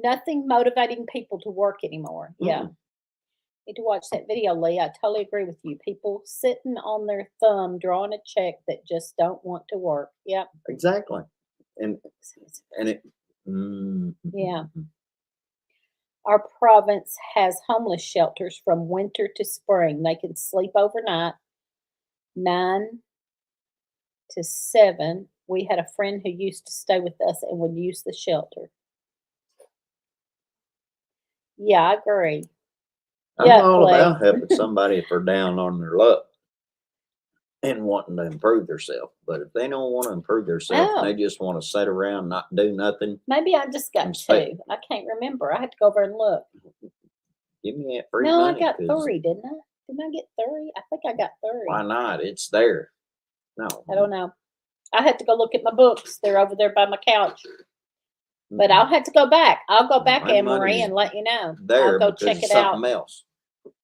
S1: Nothing motivating people to work anymore. Yeah. Need to watch that video, Lee. I totally agree with you. People sitting on their thumb drawing a check that just don't want to work. Yep.
S2: Exactly. And it.
S1: Yeah. Our province has homeless shelters from winter to spring. They can sleep overnight, 9 to 7. We had a friend who used to stay with us and would use the shelter. Yeah, I agree.
S2: I'm all about helping somebody if they're down on their luck and wanting to improve themselves. But if they don't want to improve themselves and they just want to sit around, not do nothing,
S1: Maybe I just got 2. I can't remember. I had to go over and look.
S2: give me that free
S1: No,
S2: money.
S1: I got 3, didn't I? Didn't I get 3? I think I got 3.
S2: Why not? It's there. No.
S1: I don't know. I had to go look at my books. They're over there by my couch. But I'll have to go back. I'll go back,
S2: My
S1: Anne Marie,
S2: money's
S1: and let you know. I'll
S2: there
S1: go
S2: because
S1: check
S2: of
S1: it out.
S2: something else.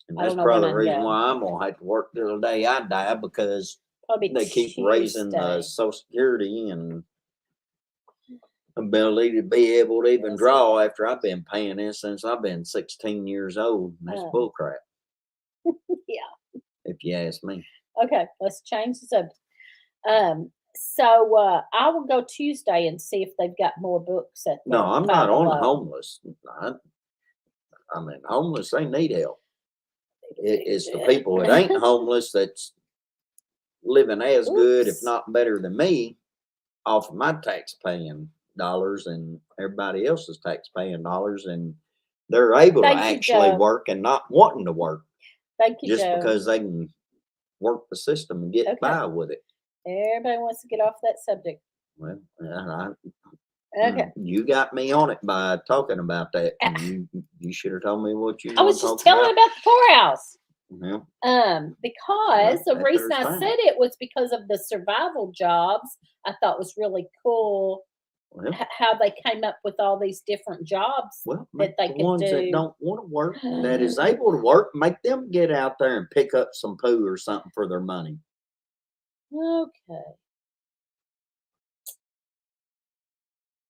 S2: And
S1: I
S2: that's
S1: don't know when
S2: probably the
S1: I
S2: reason
S1: go.
S2: why I'm gonna have to work till the day I die, because
S1: Probably
S2: they keep raising the
S1: Tuesday.
S2: Social Security and ability to be able to even
S1: Is
S2: draw after I've been paying this since I've been 16 years old. And that's
S1: Oh.
S2: bull crap,
S1: Yeah.
S2: if you ask me.
S1: Okay, let's change the subject. So I will go Tuesday and see if they've got more books at the
S2: No, I'm
S1: Five
S2: not on the
S1: Below.
S2: homeless. I mean, homeless, they need help. It's the people that ain't homeless that's living as good, if
S1: Oops.
S2: not better than me, off of my tax paying dollars and everybody else's tax paying dollars, and they're able to
S1: Thank you,
S2: actually
S1: Joe.
S2: work and not wanting to work
S1: Thank you,
S2: just
S1: Joe.
S2: because they can work the system and get
S1: Okay.
S2: by with it.
S1: Everybody wants to get off that subject.
S2: Well,
S1: Okay.
S2: you got me on it by talking about that. And you should have told me what you
S1: I was just telling about the poorhouse.
S2: Yeah.
S1: Because the
S2: that
S1: reason
S2: there's
S1: I
S2: fine.
S1: said it was because of the survival jobs. I thought was really cool
S2: Well,
S1: how they came up with all these different jobs
S2: well,
S1: that
S2: make
S1: they
S2: the
S1: could
S2: ones that
S1: do.
S2: don't want to work, that is able to work, make them get out there and pick up some poo or something for their money.
S1: Okay.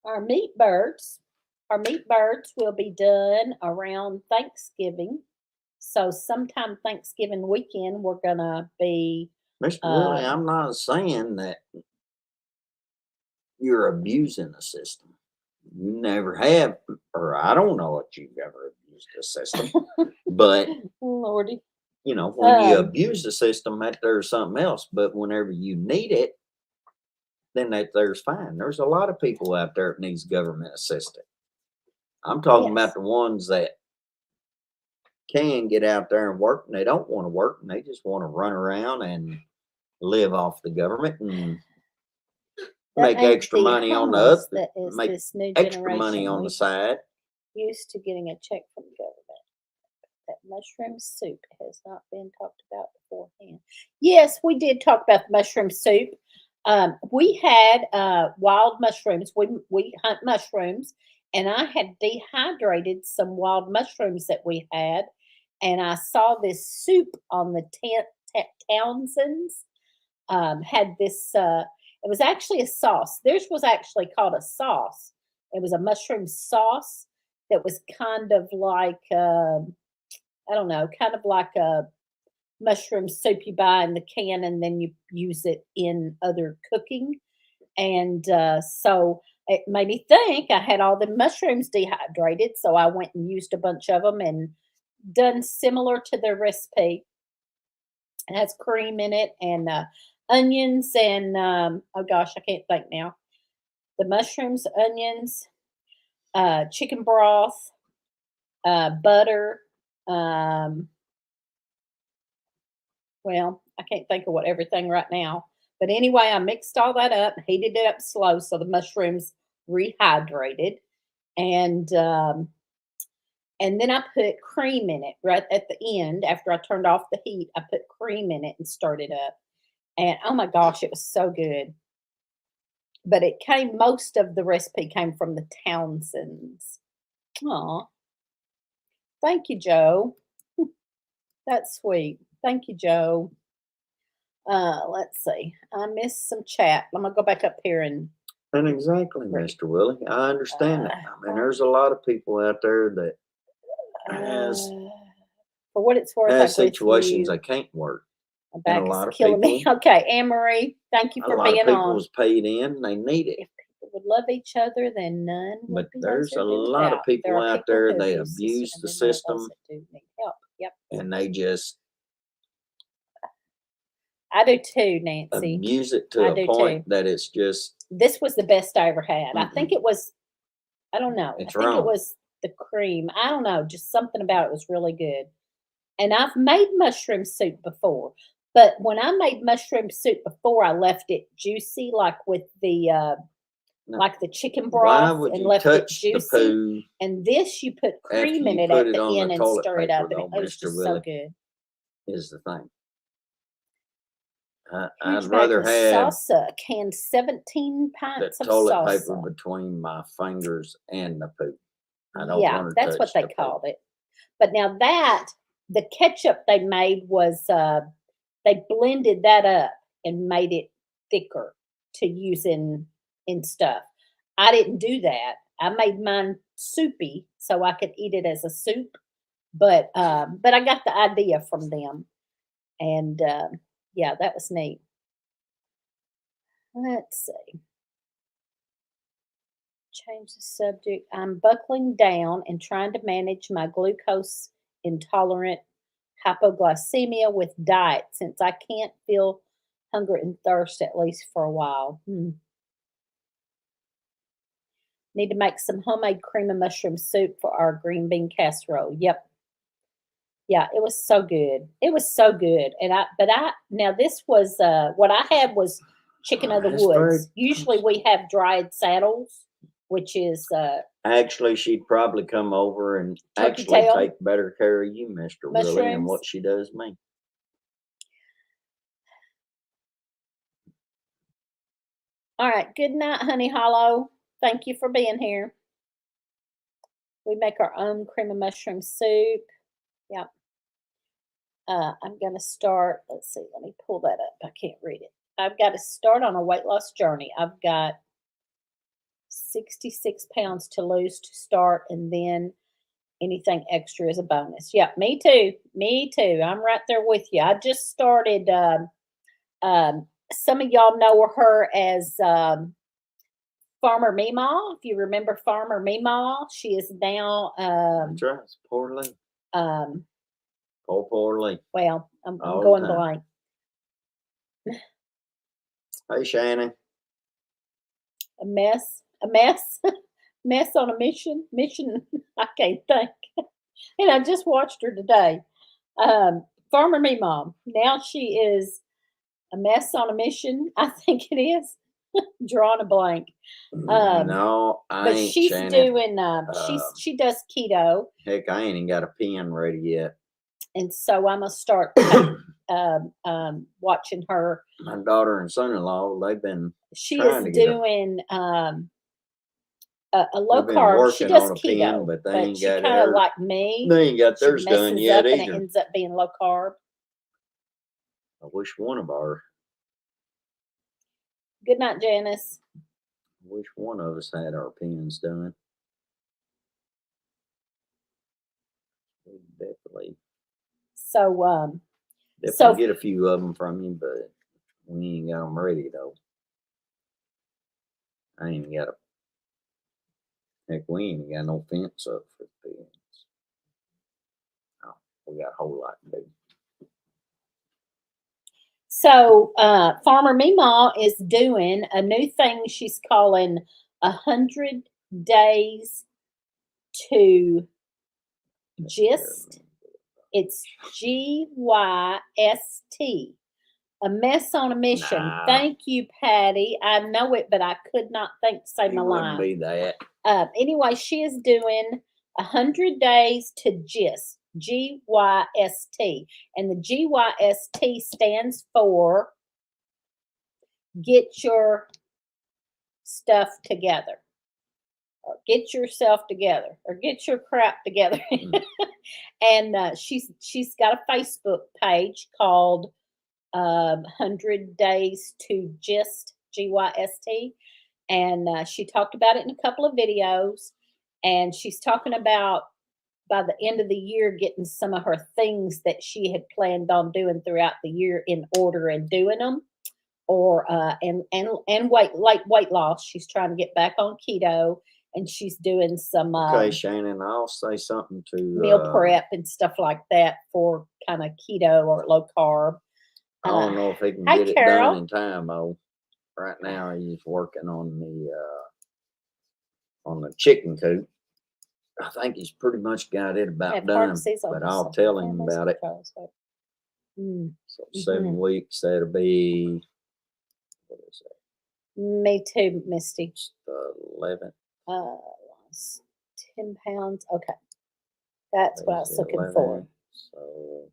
S1: Our meat birds will be done around Thanksgiving. So sometime Thanksgiving weekend, we're gonna be.
S2: Mr. Willie, I'm not saying that you're abusing the system. You never have, or I don't know if you've ever abused the system. But
S1: Lordy.
S2: you know, when you
S1: Um,
S2: abuse the system, that there's something else. But whenever you need it, then there's fine. There's a lot of people out there that needs government assistance. I'm talking
S1: Yes.
S2: about the ones that can get out there and work, and they don't want to work, and they just want to run around and live off the government and
S1: That
S2: make
S1: ain't
S2: extra
S1: the
S2: money on the
S1: homeless,
S2: other,
S1: that is
S2: make
S1: this new
S2: extra money
S1: generation.
S2: on the
S1: We
S2: side.
S1: used to getting a check from the government. That mushroom soup has not been talked about beforehand. Yes, we did talk about the mushroom soup. We had wild mushrooms. We hunt mushrooms, and I had dehydrated some wild mushrooms that we had, and I saw this soup on the Townsend's. Had this. It was actually a sauce. Theirs was actually called a sauce. It was a mushroom sauce that was kind of like. I don't know, kind of like a mushroom soup you buy in the can and then you use it in other cooking. And so it made me think I had all the mushrooms dehydrated. So I went and used a bunch of them and done similar to their recipe. It has cream in it and onions and, oh gosh, I can't think now. The mushrooms, onions, chicken broth, butter, um, well, I can't think of what everything right now. But anyway, I mixed all that up, heated it up slow so the mushrooms rehydrated, and then I put cream in it right at the end. After I turned off the heat, I put cream in it and stirred it up. And oh my gosh, it was so good. But most of the recipe came from the Townsends. Aw, thank you, Joe. That's sweet. Thank you, Joe. Let's see. I missed some chat. I'm gonna go back up here and
S2: And exactly,
S1: read.
S2: Mr. Willie, I understand that. I mean, there's a lot of people out there that has
S1: For what it's worth, I agree with
S2: situations
S1: you.
S2: they can't work.
S1: My
S2: And a
S1: back
S2: lot
S1: is
S2: of
S1: killing me.
S2: people,
S1: Okay, Anne Marie, thank you
S2: a
S1: for
S2: lot of
S1: being
S2: people
S1: on.
S2: was paid in, they need it.
S1: If people would love each other, then none would
S2: But
S1: be
S2: there's a
S1: wiser than
S2: lot of
S1: without. There
S2: people
S1: are
S2: out
S1: people
S2: there,
S1: who
S2: they
S1: abuse
S2: abuse the
S1: and then there are those
S2: system
S1: that do need help. Yep,
S2: and they just
S1: I do too, Nancy.
S2: abuse it
S1: I
S2: to a
S1: do
S2: point
S1: too.
S2: that it's just,
S1: This was the best I ever had. I think
S2: mm-mm,
S1: it was. I don't know. I
S2: it's
S1: think it
S2: wrong.
S1: was the cream. I don't know. Just something about it was really good. And I've made mushroom soup before, but when I made mushroom soup before, I left it juicy,
S2: No,
S1: like the chicken
S2: why
S1: broth,
S2: would
S1: and
S2: you
S1: left it
S2: touch the
S1: juicy.
S2: poo
S1: And this, you put
S2: after
S1: cream in
S2: you
S1: it
S2: put
S1: at
S2: it
S1: the
S2: on the
S1: end and
S2: toilet
S1: stir it
S2: paper,
S1: up, and
S2: though,
S1: it was
S2: Mr.
S1: just so
S2: Willie,
S1: good.
S2: is the thing. I'd
S1: Huge bag
S2: rather
S1: of
S2: have
S1: salsa, canned 17
S2: the
S1: pints of
S2: toilet paper
S1: salsa.
S2: between my fingers and the poop. I don't
S1: Yeah,
S2: want to
S1: that's what
S2: touch
S1: they
S2: the poop.
S1: called it. But now that the ketchup they made was they blended that up and made it thicker to use in stuff. I didn't do that. I made mine soupy so I could eat it as a soup. But I got the idea from them, and yeah, that was neat. Let's see. Change the subject. I'm buckling down and trying to manage my glucose intolerant hypoglycemia with diet since I can't feel hunger and thirst at least for a while. Need to make some homemade cream of mushroom soup for our green bean casserole. Yep. Yeah, it was so good. It was so good. And now this was what I had was chicken of the
S2: That's very
S1: woods. Usually we have dried saddles, which is
S2: Actually, she'd probably come over and
S1: turkey
S2: actually
S1: tail,
S2: take better care of you, Mr. Willie, than
S1: mushrooms.
S2: what she does me.
S1: All right. Good night, Honey Hollow. Thank you for being here. We make our own cream of mushroom soup. Yep. I'm going to start. Let's see. Let me pull that up. I can't read it. I've got to start on a weight loss journey. I've got 66 pounds to lose to start, and then anything extra is a bonus. Yeah, me too. Me too. I'm right there with you. I just started. Some of y'all know her as Farmer Meemaw. If you remember Farmer Meemaw, she is now.
S2: That's right. It's poorly.
S1: Um,
S2: Poorly.
S1: well, I'm
S2: All the
S1: going
S2: time.
S1: blank.
S2: Hey, Shannon.
S1: A mess. Mess on a mission. I can't think. And I just watched her today. Farmer Meemaw. Now she is a mess on a mission. I think it is. Drawing a blank.
S2: No, I
S1: But
S2: ain't,
S1: she's
S2: Shannon.
S1: doing. She does keto,
S2: Heck, I ain't even got a pen ready yet.
S1: and so I'm gonna start watching her.
S2: My daughter and son-in-law, they've been
S1: She
S2: trying
S1: is
S2: to get
S1: doing a low
S2: they've been
S1: carb. She
S2: working
S1: does
S2: on a
S1: keto,
S2: pen, but they ain't
S1: she
S2: got
S1: kind of
S2: her.
S1: like me.
S2: They ain't got
S1: She
S2: theirs done
S1: messes
S2: yet
S1: up, and it
S2: either.
S1: ends up being low carb.
S2: I wish one of our.
S1: Good night, Janice.
S2: I wish one of us had our pens done. We definitely
S1: So
S2: get a few of them from you, but we ain't got them ready though. I ain't even got a. Heck, we ain't got no fence up for pens. Oh, we got a whole lot to do.
S1: So Farmer Meemaw is doing a new thing she's calling 100 Days to Gist. It's GYST. A mess on a mission.
S2: Nah.
S1: Thank you, Patty. I know it, but I could not think to say
S2: It
S1: my
S2: wouldn't
S1: line.
S2: be that.
S1: Anyway, she is doing 100 Days to Gist. GYST. And the GYST stands for Get Your Stuff Together. Or get yourself together, or get your crap together. And she's got a Facebook page called 100 Days to Gist, GYST, and she talked about it in a couple of videos. And she's talking about by the end of the year getting some of her things that she had planned on doing throughout the year in order and doing them, or and weight loss. She's trying to get back on keto, and she's doing some
S2: Okay, Shannon, I'll say something to
S1: meal prep and stuff like that for kind of keto or low carb.
S2: I don't know if he can
S1: Hi,
S2: get it
S1: Carol.
S2: done in time though. Right now he's working on the chicken coop. I think he's pretty much got it about done, but I'll tell him about it. So 7 weeks, that'll be, what is that?
S1: Me too, Misty.
S2: The 11th.
S1: Lost 10 pounds. Okay. That's what I was looking for.
S2: So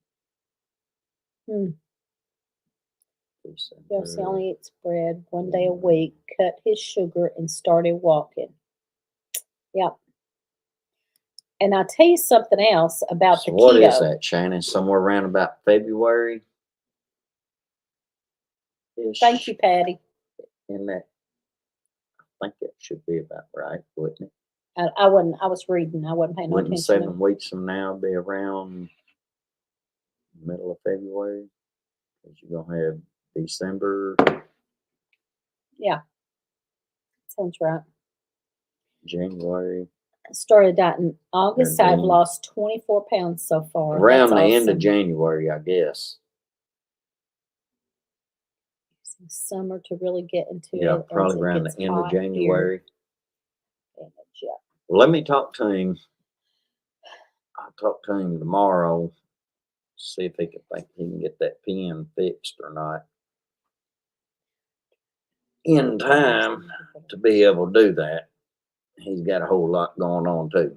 S1: Josie
S2: December.
S1: only eats bread 1 day a week, cut his sugar, and started walking. Yep. And I'll tell you something else about
S2: So
S1: the
S2: what is
S1: keto.
S2: that, Shannon? Somewhere around about February?
S1: Thank you, Patty.
S2: In that, I think it should be about right, wouldn't it?
S1: I wasn't. I was reading. I wasn't paying no
S2: Wouldn't
S1: attention.
S2: 7 weeks from now be around middle of February? Because you're gonna have December,
S1: Yeah, sounds right.
S2: January.
S1: I started that in August.
S2: And
S1: I've
S2: then
S1: lost 24 pounds so far.
S2: Around
S1: That's
S2: the end of
S1: awesome.
S2: January, I guess.
S1: Using summer to really get into
S2: Yeah,
S1: it.
S2: probably
S1: as it
S2: around
S1: gets
S2: the end of
S1: hot here.
S2: January.
S1: Yeah.
S2: Well, let me talk to him. I'll talk to him tomorrow. See if he can get that pen fixed or not in time to be able to do that. He's got a whole lot going on too,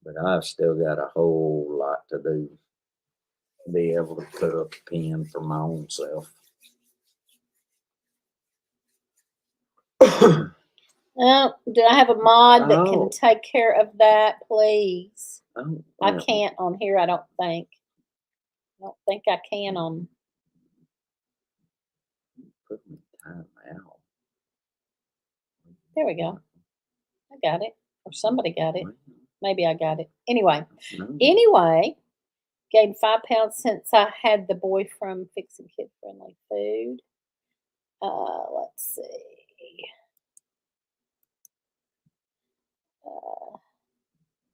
S2: but I've still got a whole lot to do to be able to put up a pen for my own self.
S1: Do I have a mod that can
S2: Oh.
S1: take care of that, please?
S2: Oh,
S1: I
S2: yeah.
S1: can't on here, I don't think. I don't think I can on.
S2: Put me time out.
S1: There we go. I got it. Or somebody got it. Maybe I got it. Anyway, gained 5 pounds since I had the boy from Fixing Kid Friendly Food. Let's see.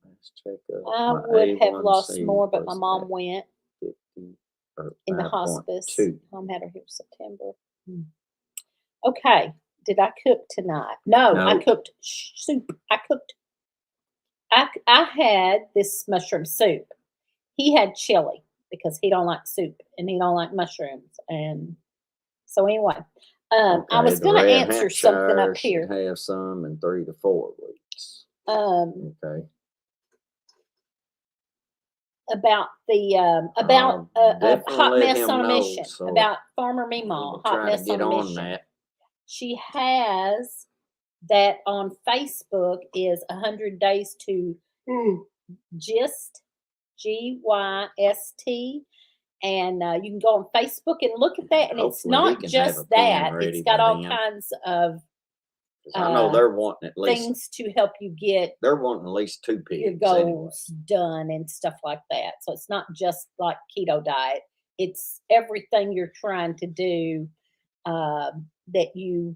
S2: Let's check
S1: I
S2: my
S1: would have
S2: A1C
S1: lost more, but my
S2: was
S1: mom
S2: at
S1: went
S2: 50 or
S1: in the hospice.
S2: 5.2.
S1: Mom had her here September. Okay. Did I cook tonight? No, I
S2: No.
S1: cooked soup. I had this mushroom soup. He had chili because he don't like soup and he don't like mushrooms. And so anyway, I was
S2: the
S1: going to
S2: Red
S1: answer something up
S2: Hampshire should
S1: here.
S2: have some in 3 to 4 weeks. Okay.
S1: About the hot
S2: let
S1: mess
S2: him
S1: on a
S2: know,
S1: mission.
S2: so
S1: About Farmer
S2: We'll
S1: Meemaw, hot
S2: try to
S1: mess
S2: get
S1: on a
S2: on
S1: mission.
S2: that.
S1: She has that on Facebook is 100 days to gist, GYST, and you can go on Facebook and look at that. And it's
S2: Hopefully he
S1: not
S2: can have
S1: just
S2: a pen
S1: that;
S2: ready
S1: it's got
S2: by
S1: all
S2: then.
S1: kinds of
S2: 'Cause I know they're wanting at least
S1: things to help you get
S2: they're wanting at least 2 pigs
S1: your
S2: anyway.
S1: goals done and stuff like that. So it's not just like keto diet; it's everything you're trying to do that you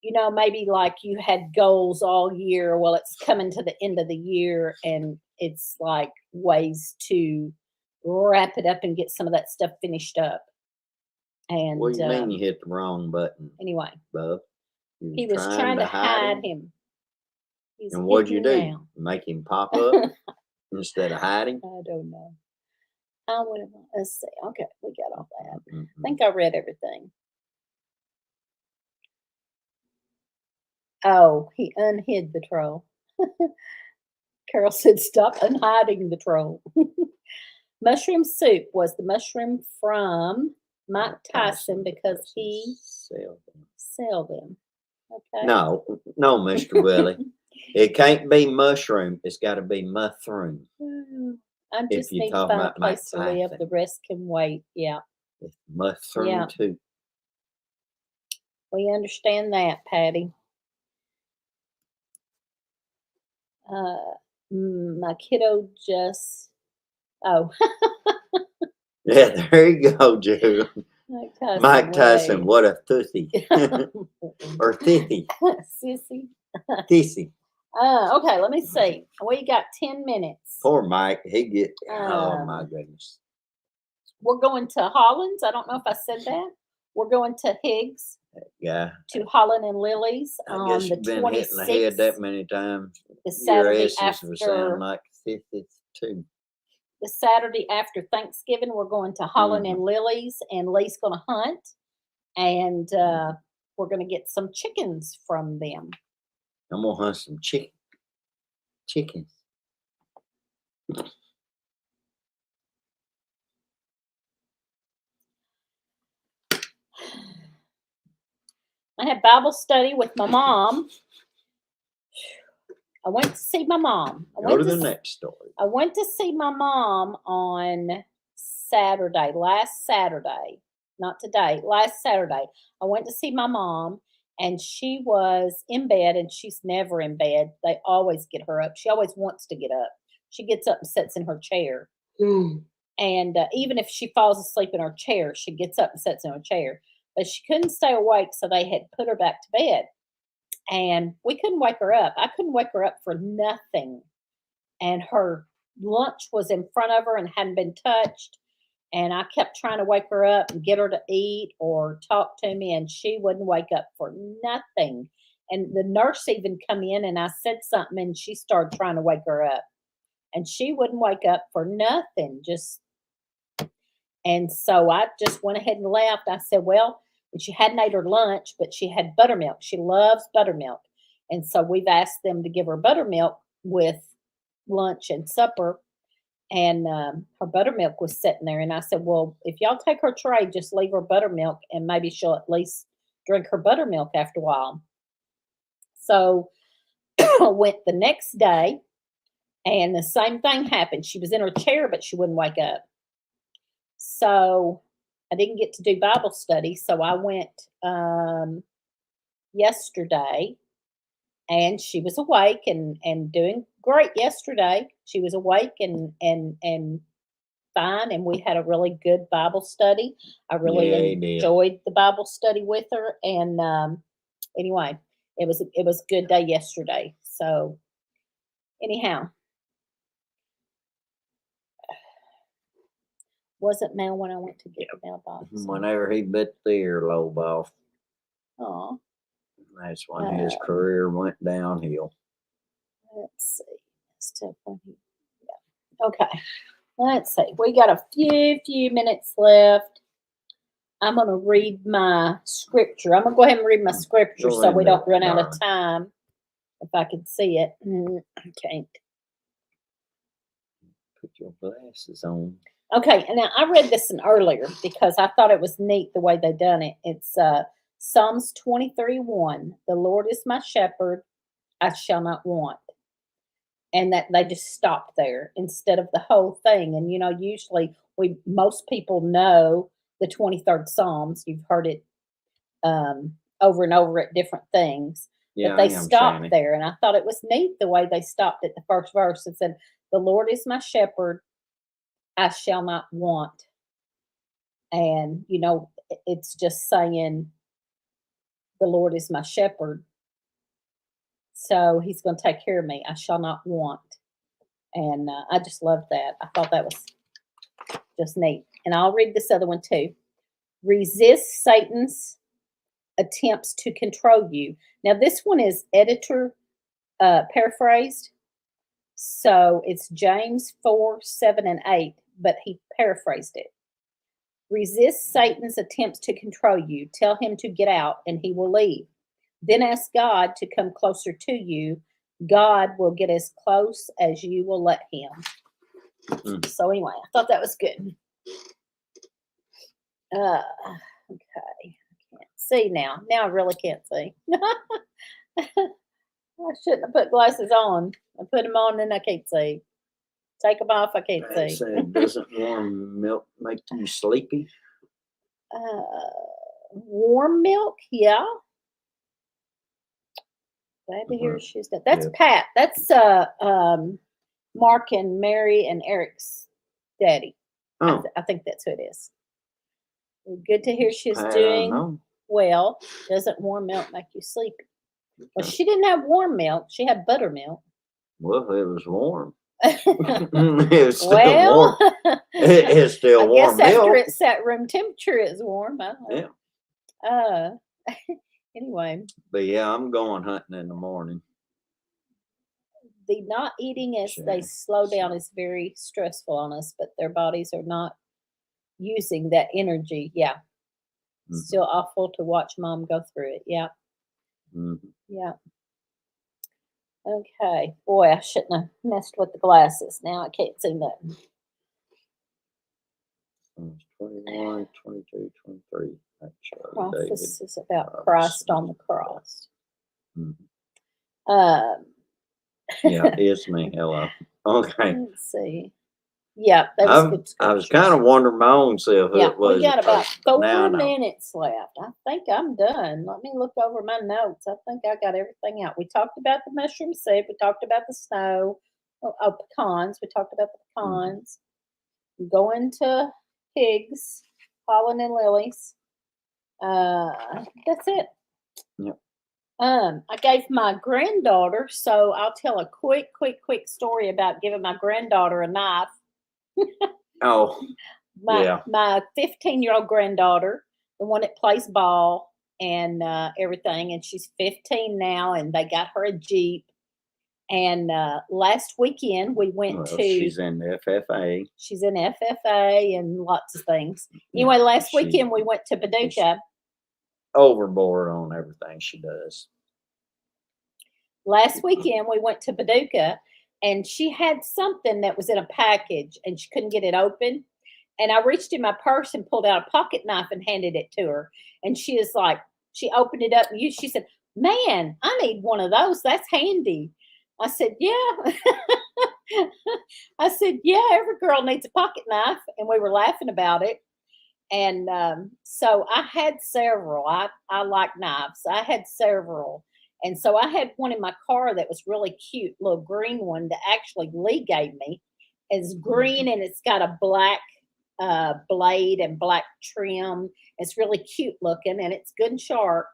S1: know, maybe like you had goals all year. Well, it's coming to the end of the year, and it's like ways to wrap it up and get some of that stuff finished up. And
S2: What do you mean you hit the wrong button,
S1: anyway,
S2: Bub?
S1: he was trying to hide him. He's
S2: And what'd you do?
S1: hidden now.
S2: Make him pop up instead of hiding?
S1: I don't know. I would have. Let's see. Okay, we got all that.
S2: Mm-hmm.
S1: I think I read everything. Oh, he unhid the troll. Carol said, "Stop unhiding the troll." Mushroom soup was the mushroom from Mike Tyson because he sell them. Okay.
S2: No, Mr. Willie. It can't be mushroom. It's got to be mushroom.
S1: I
S2: If
S1: just
S2: you
S1: need to
S2: talk
S1: find a
S2: about Mike
S1: place to live.
S2: Tyson.
S1: The rest can wait. Yeah.
S2: It's mushroom
S1: Yeah.
S2: too.
S1: We understand that, Patty. My kiddo just. Oh.
S2: Yeah, there you go, Joe. Mike Tyson,
S1: way.
S2: what a thussy. Or thithy.
S1: Sissy.
S2: Thissy.
S1: Okay, let me see. We got 10 minutes.
S2: Poor Mike. He get. Oh my goodness.
S1: We're going to Hollins. I don't know if I said that. We're going to Higgs.
S2: Yeah.
S1: To Holland and Lily's
S2: I
S1: on
S2: guess
S1: the
S2: you've been hitting the head that many times.
S1: The Saturday
S2: Your S's
S1: after.
S2: were sound like 52.
S1: The Saturday after Thanksgiving, we're going to Holland and Lily's, and Lee's going to hunt, and we're going to get some chickens from them.
S2: I'm gonna hunt some chickens.
S1: I had Bible study with my mom. I went to see my mom.
S2: Go to the next story.
S1: I went to see my mom on Saturday, last Saturday, not today, last Saturday. I went to see my mom, and she was in bed, and she's never in bed. They always get her up. She always wants to get up. She gets up and sits in her chair. And even if she falls asleep in her chair, she gets up and sits in her chair. But she couldn't stay awake, so they had put her back to bed. And we couldn't wake her up. I couldn't wake her up for nothing. And her lunch was in front of her and hadn't been touched. And I kept trying to wake her up and get her to eat or talk to me, and she wouldn't wake up for nothing. And the nurse even come in, and I said something, and she started trying to wake her up. And she wouldn't wake up for nothing. And so I just went ahead and left. I said, well, and she hadn't ate her lunch, but she had buttermilk. She loves buttermilk. And so we've asked them to give her buttermilk with lunch and supper. And her buttermilk was sitting there. And I said, well, if y'all take her tray, just leave her buttermilk, and maybe she'll at least drink her buttermilk after a while. So I went the next day, and the same thing happened. She was in her chair, but she wouldn't wake up. So I didn't get to do Bible study. So I went yesterday, and she was awake and doing great yesterday. She was awake and fine, and we had a really good Bible study. I really enjoyed the Bible study with her. And anyway, it was a good day yesterday. So anyhow, wasn't Mel when I went to get the mailbox?
S2: Whenever he bit the earlobe off.
S1: Oh,
S2: That's when his career went downhill.
S1: Let's see. Okay. Let's see. We got a few minutes left. I'm going to read my scripture. I'm going to go ahead and read my scripture so we don't run out of time. If I can see it. I can't.
S2: Put your glasses on.
S1: Okay. And now I read this one earlier because I thought it was neat the way they done it. It's Psalms 23:1. The Lord is my shepherd. I shall not want. And that they just stopped there instead of the whole thing. And, usually most people know the 23rd Psalms. You've heard it over and over at different things.
S2: Yeah,
S1: but they stopped there. And I thought it was neat the way they stopped at the first verse and said, the Lord is my shepherd. I shall not want. And, it's just saying the Lord is my shepherd. So he's going to take care of me. I shall not want. And I just loved that. I thought that was just neat. And I'll read this other one too. Resist Satan's attempts to control you. Now, this one is editor paraphrased. So it's James 4:7-8, but he paraphrased it. Resist Satan's attempts to control you. Tell him to get out, and he will leave. Then ask God to come closer to you. God will get as close as you will let him. So anyway, I thought that was good. Okay. I can't see now. Now I really can't see. I shouldn't have put glasses on. I put them on and I can't see. Take them off, I can't see.
S2: Doesn't warm milk make you sleepy?
S1: Warm milk, yeah. Glad to hear she's done. That's Pat. That's Mark and Mary and Eric's daddy.
S2: Oh.
S1: I think that's who it is. Good to hear she's doing well. Doesn't warm milk make you sleepy? Well, she didn't have warm milk. She had buttermilk.
S2: Well, it was warm. It was still warm. It's still warm
S1: milk.
S2: After
S1: it's at room temperature, it's warm. I don't know. Yeah. Anyway.
S2: But yeah, I'm going hunting in the morning.
S1: The not eating as they slow down is very stressful on us, but their bodies are not using that energy. Yeah. Mm-hmm. Still awful to watch mom go through it. Yeah. Mm-hmm. Yeah. Okay. Boy, I shouldn't have messed with the glasses. Now I can't see nothing.
S2: 21, 22, 23. That's David.
S1: Prophecy is about
S2: Prophecy.
S1: Christ on the cross.
S2: Mhm.
S1: Um,
S2: Yeah, it's me. Hello. Okay.
S1: let's see. Yeah, that was good
S2: I was
S1: scriptures.
S2: kind of wondering my own self who
S1: Yeah,
S2: it was.
S1: we got
S2: at
S1: about
S2: first.
S1: 4
S2: Now I know.
S1: minutes left. I think I'm done. Let me look over my notes. I think I got everything out. We talked about the mushroom seed. We talked about the snow. Pecans. We talked about the pecans. Going to pigs, pollen and lilies. That's it.
S2: Yep.
S1: I gave my granddaughter, so I'll tell a quick story about giving my granddaughter a knife.
S2: Oh, yeah.
S1: My 15-year-old granddaughter, the one that plays ball and everything, and she's 15 now, and they got her a Jeep. And last weekend we went
S2: Well,
S1: to.
S2: she's in the FFA.
S1: She's in FFA and lots of things. Anyway, last weekend we went to Paducah.
S2: Overboard on everything she does.
S1: Last weekend we went to Paducah, and she had something that was in a package, and she couldn't get it open. And I reached in my purse and pulled out a pocket knife and handed it to her. And she is like, she opened it up and she said, "Man, I need one of those. That's handy." I said, "Yeah." I said, "Yeah, every girl needs a pocket knife." And we were laughing about it. And so I had several. I like knives. I had several. And so I had one in my car that was really cute, little green one that actually Lee gave me. It's green and it's got a black blade and black trim. It's really cute looking and it's good and sharp.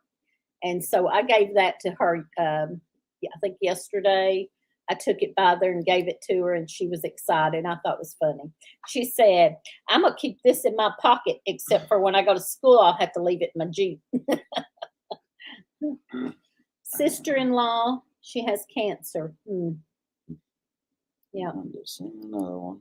S1: And so I gave that to her. I think yesterday I took it by there and gave it to her, and she was excited. I thought it was funny. She said, "I'm gonna keep this in my pocket, except for when I go to school, I'll have to leave it in my Jeep." Sister-in-law, she has cancer. Yeah.
S2: I'm just seeing another one.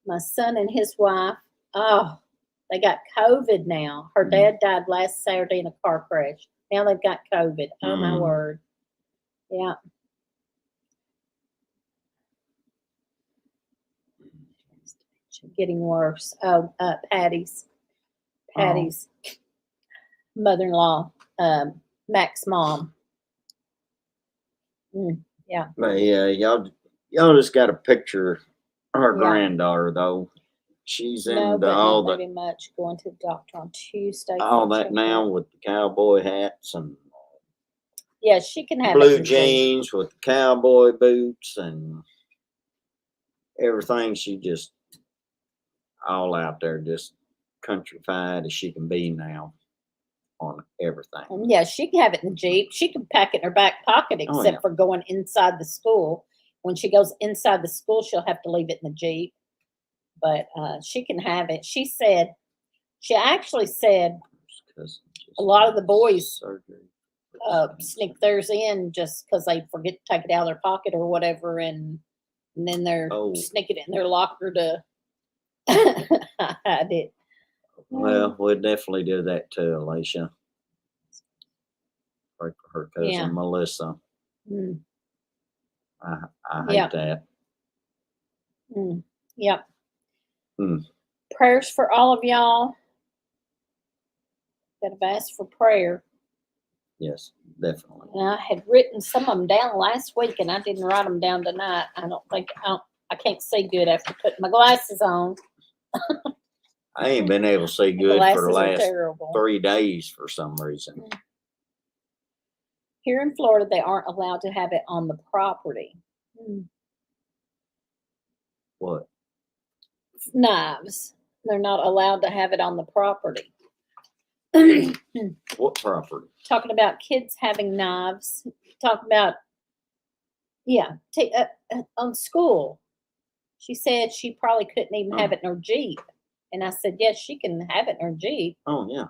S1: My son and his wife, they got COVID now. Her dad died last Saturday in a car crash. Now they've got COVID. Oh, my word. Yeah. Getting worse. Patty's mother-in-law, Mac's mom. Yeah.
S2: But yeah, y'all just got a picture of her granddaughter though. She's in all
S1: not
S2: the
S1: very much. Going to the doctor on Tuesday.
S2: all that now with the cowboy hats and
S1: yeah, she can have
S2: blue
S1: it
S2: jeans with the cowboy boots and everything. She just all out there, just countrified as she can be now on everything.
S1: Yeah, she can have it in the Jeep. She can pack it in her back pocket, except for going inside the school. When she goes inside the school, she'll have to leave it in the Jeep. But she can have it. She actually said a lot of the boys sneak theirs in just because they forget to take it out of their pocket or whatever, and then they're sneaking it in their locker to hide it.
S2: Well, we'll definitely do that too, Alicia. Pray for her cousin Melissa. I hate that.
S1: Yep. Prayers for all of y'all that have asked for prayer.
S2: Yes, definitely.
S1: And I had written some of them down last week, and I didn't write them down tonight. I can't see good after putting my glasses on.
S2: I ain't been able to see good for the last 3 days for some reason.
S1: Here in Florida, they aren't allowed to have it on the property.
S2: What?
S1: Knives. They're not allowed to have it on the property.
S2: What property?
S1: Talking about kids having knives. Talking about, on school. She said she probably couldn't even have it in her Jeep. And I said, yes, she can have it in her Jeep.
S2: Oh, yeah.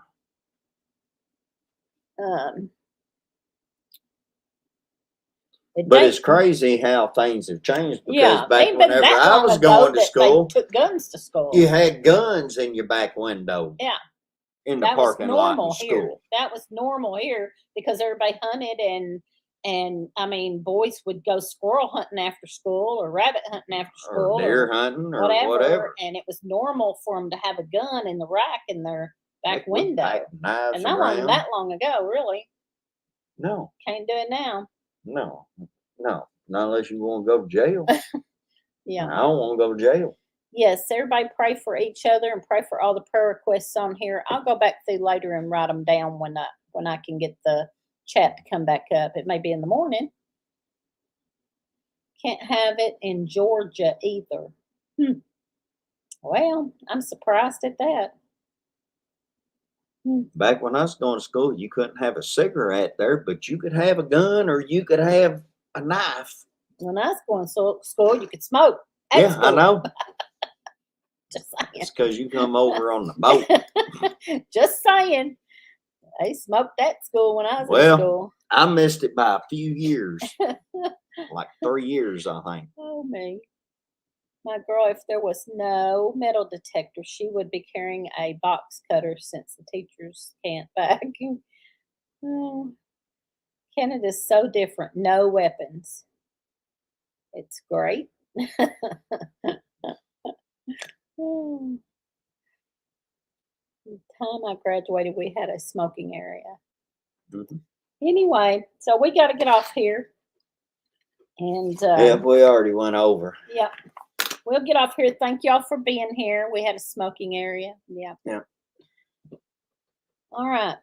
S2: But it's crazy how things have changed, because back whenever I was going to school,
S1: they took guns to school.
S2: You had guns in your back window.
S1: Yeah.
S2: In the parking lot of
S1: here.
S2: school.
S1: That was normal here because everybody hunted And I mean, boys would go squirrel hunting after school or rabbit hunting after school
S2: or deer hunting or
S1: whatever,
S2: whatever.
S1: and it was normal for them to have a gun in the rack in their back
S2: Heck, we
S1: window.
S2: packed knives
S1: And that wasn't
S2: around.
S1: that long ago, really.
S2: No,
S1: Can't do it now.
S2: no, no. Not unless you want to go to jail.
S1: Yeah.
S2: I don't want to go to jail.
S1: Yes, everybody pray for each other and pray for all the prayer requests on here. I'll go back through later and write them down when I can get the chat to come back up. It may be in the morning. Can't have it in Georgia either. Well, I'm surprised at that.
S2: Back when I was going to school, you couldn't have a cigarette there, but you could have a gun or you could have a knife.
S1: When I was going to school, you could smoke. At
S2: Yeah, I
S1: school.
S2: know.
S1: Just saying.
S2: It's because you come over on the boat.
S1: Just saying. They smoked at school when I was
S2: Well,
S1: in school.
S2: I missed it by a few years. Like 3 years, I think.
S1: Oh, me. My girl, if there was no metal detector, she would be carrying a box cutter since the teachers can't vacuum. Oh, Canada's so different. No weapons. It's great. The time I graduated, we had a smoking area.
S2: Mhm.
S1: Anyway, so we got to get off here. And
S2: Yeah, we already went over.
S1: yeah, we'll get off here. Thank y'all for being here. We had a smoking area. Yeah.
S2: Yeah.
S1: All right.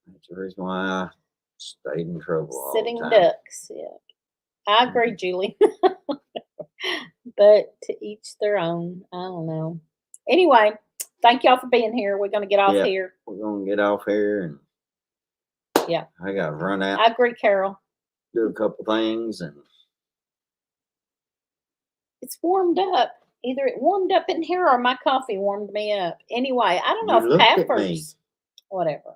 S2: That's the reason why I stayed in trouble all
S1: Sitting
S2: the time.
S1: ducks. Yeah. I agree, Julie. But to each their own. I don't know. Anyway, thank y'all for being here. We're going to get off
S2: Yeah.
S1: here.
S2: We're going to get off here and
S1: Yeah.
S2: I got to run out,
S1: I agree, Carol.
S2: do a couple things, and
S1: It's warmed up. Either it warmed up in here or my coffee warmed me up. Anyway, I don't know
S2: You
S1: if
S2: looked at me.
S1: Pafford's, whatever.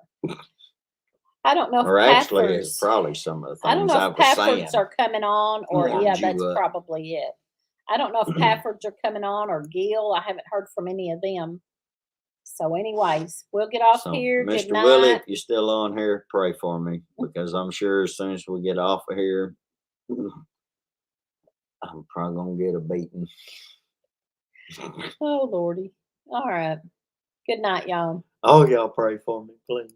S1: I don't know if
S2: or actually, it's
S1: Pafford's,
S2: probably some of the
S1: I don't
S2: things I
S1: know if
S2: was saying.
S1: Pafford's are coming on or,
S2: warmed
S1: yeah,
S2: you
S1: that's
S2: up.
S1: probably it. I don't know if Pafford's are coming on or Gill. I haven't heard from any of them. So anyways, we'll get off
S2: So,
S1: here. Good
S2: Mr. Willie,
S1: night.
S2: if you're still on here, pray for me because I'm sure as soon as we get off of here, I'm probably going to get a beating.
S1: Oh, Lordy. All right. Good night, y'all.
S2: Oh, y'all pray for me, please.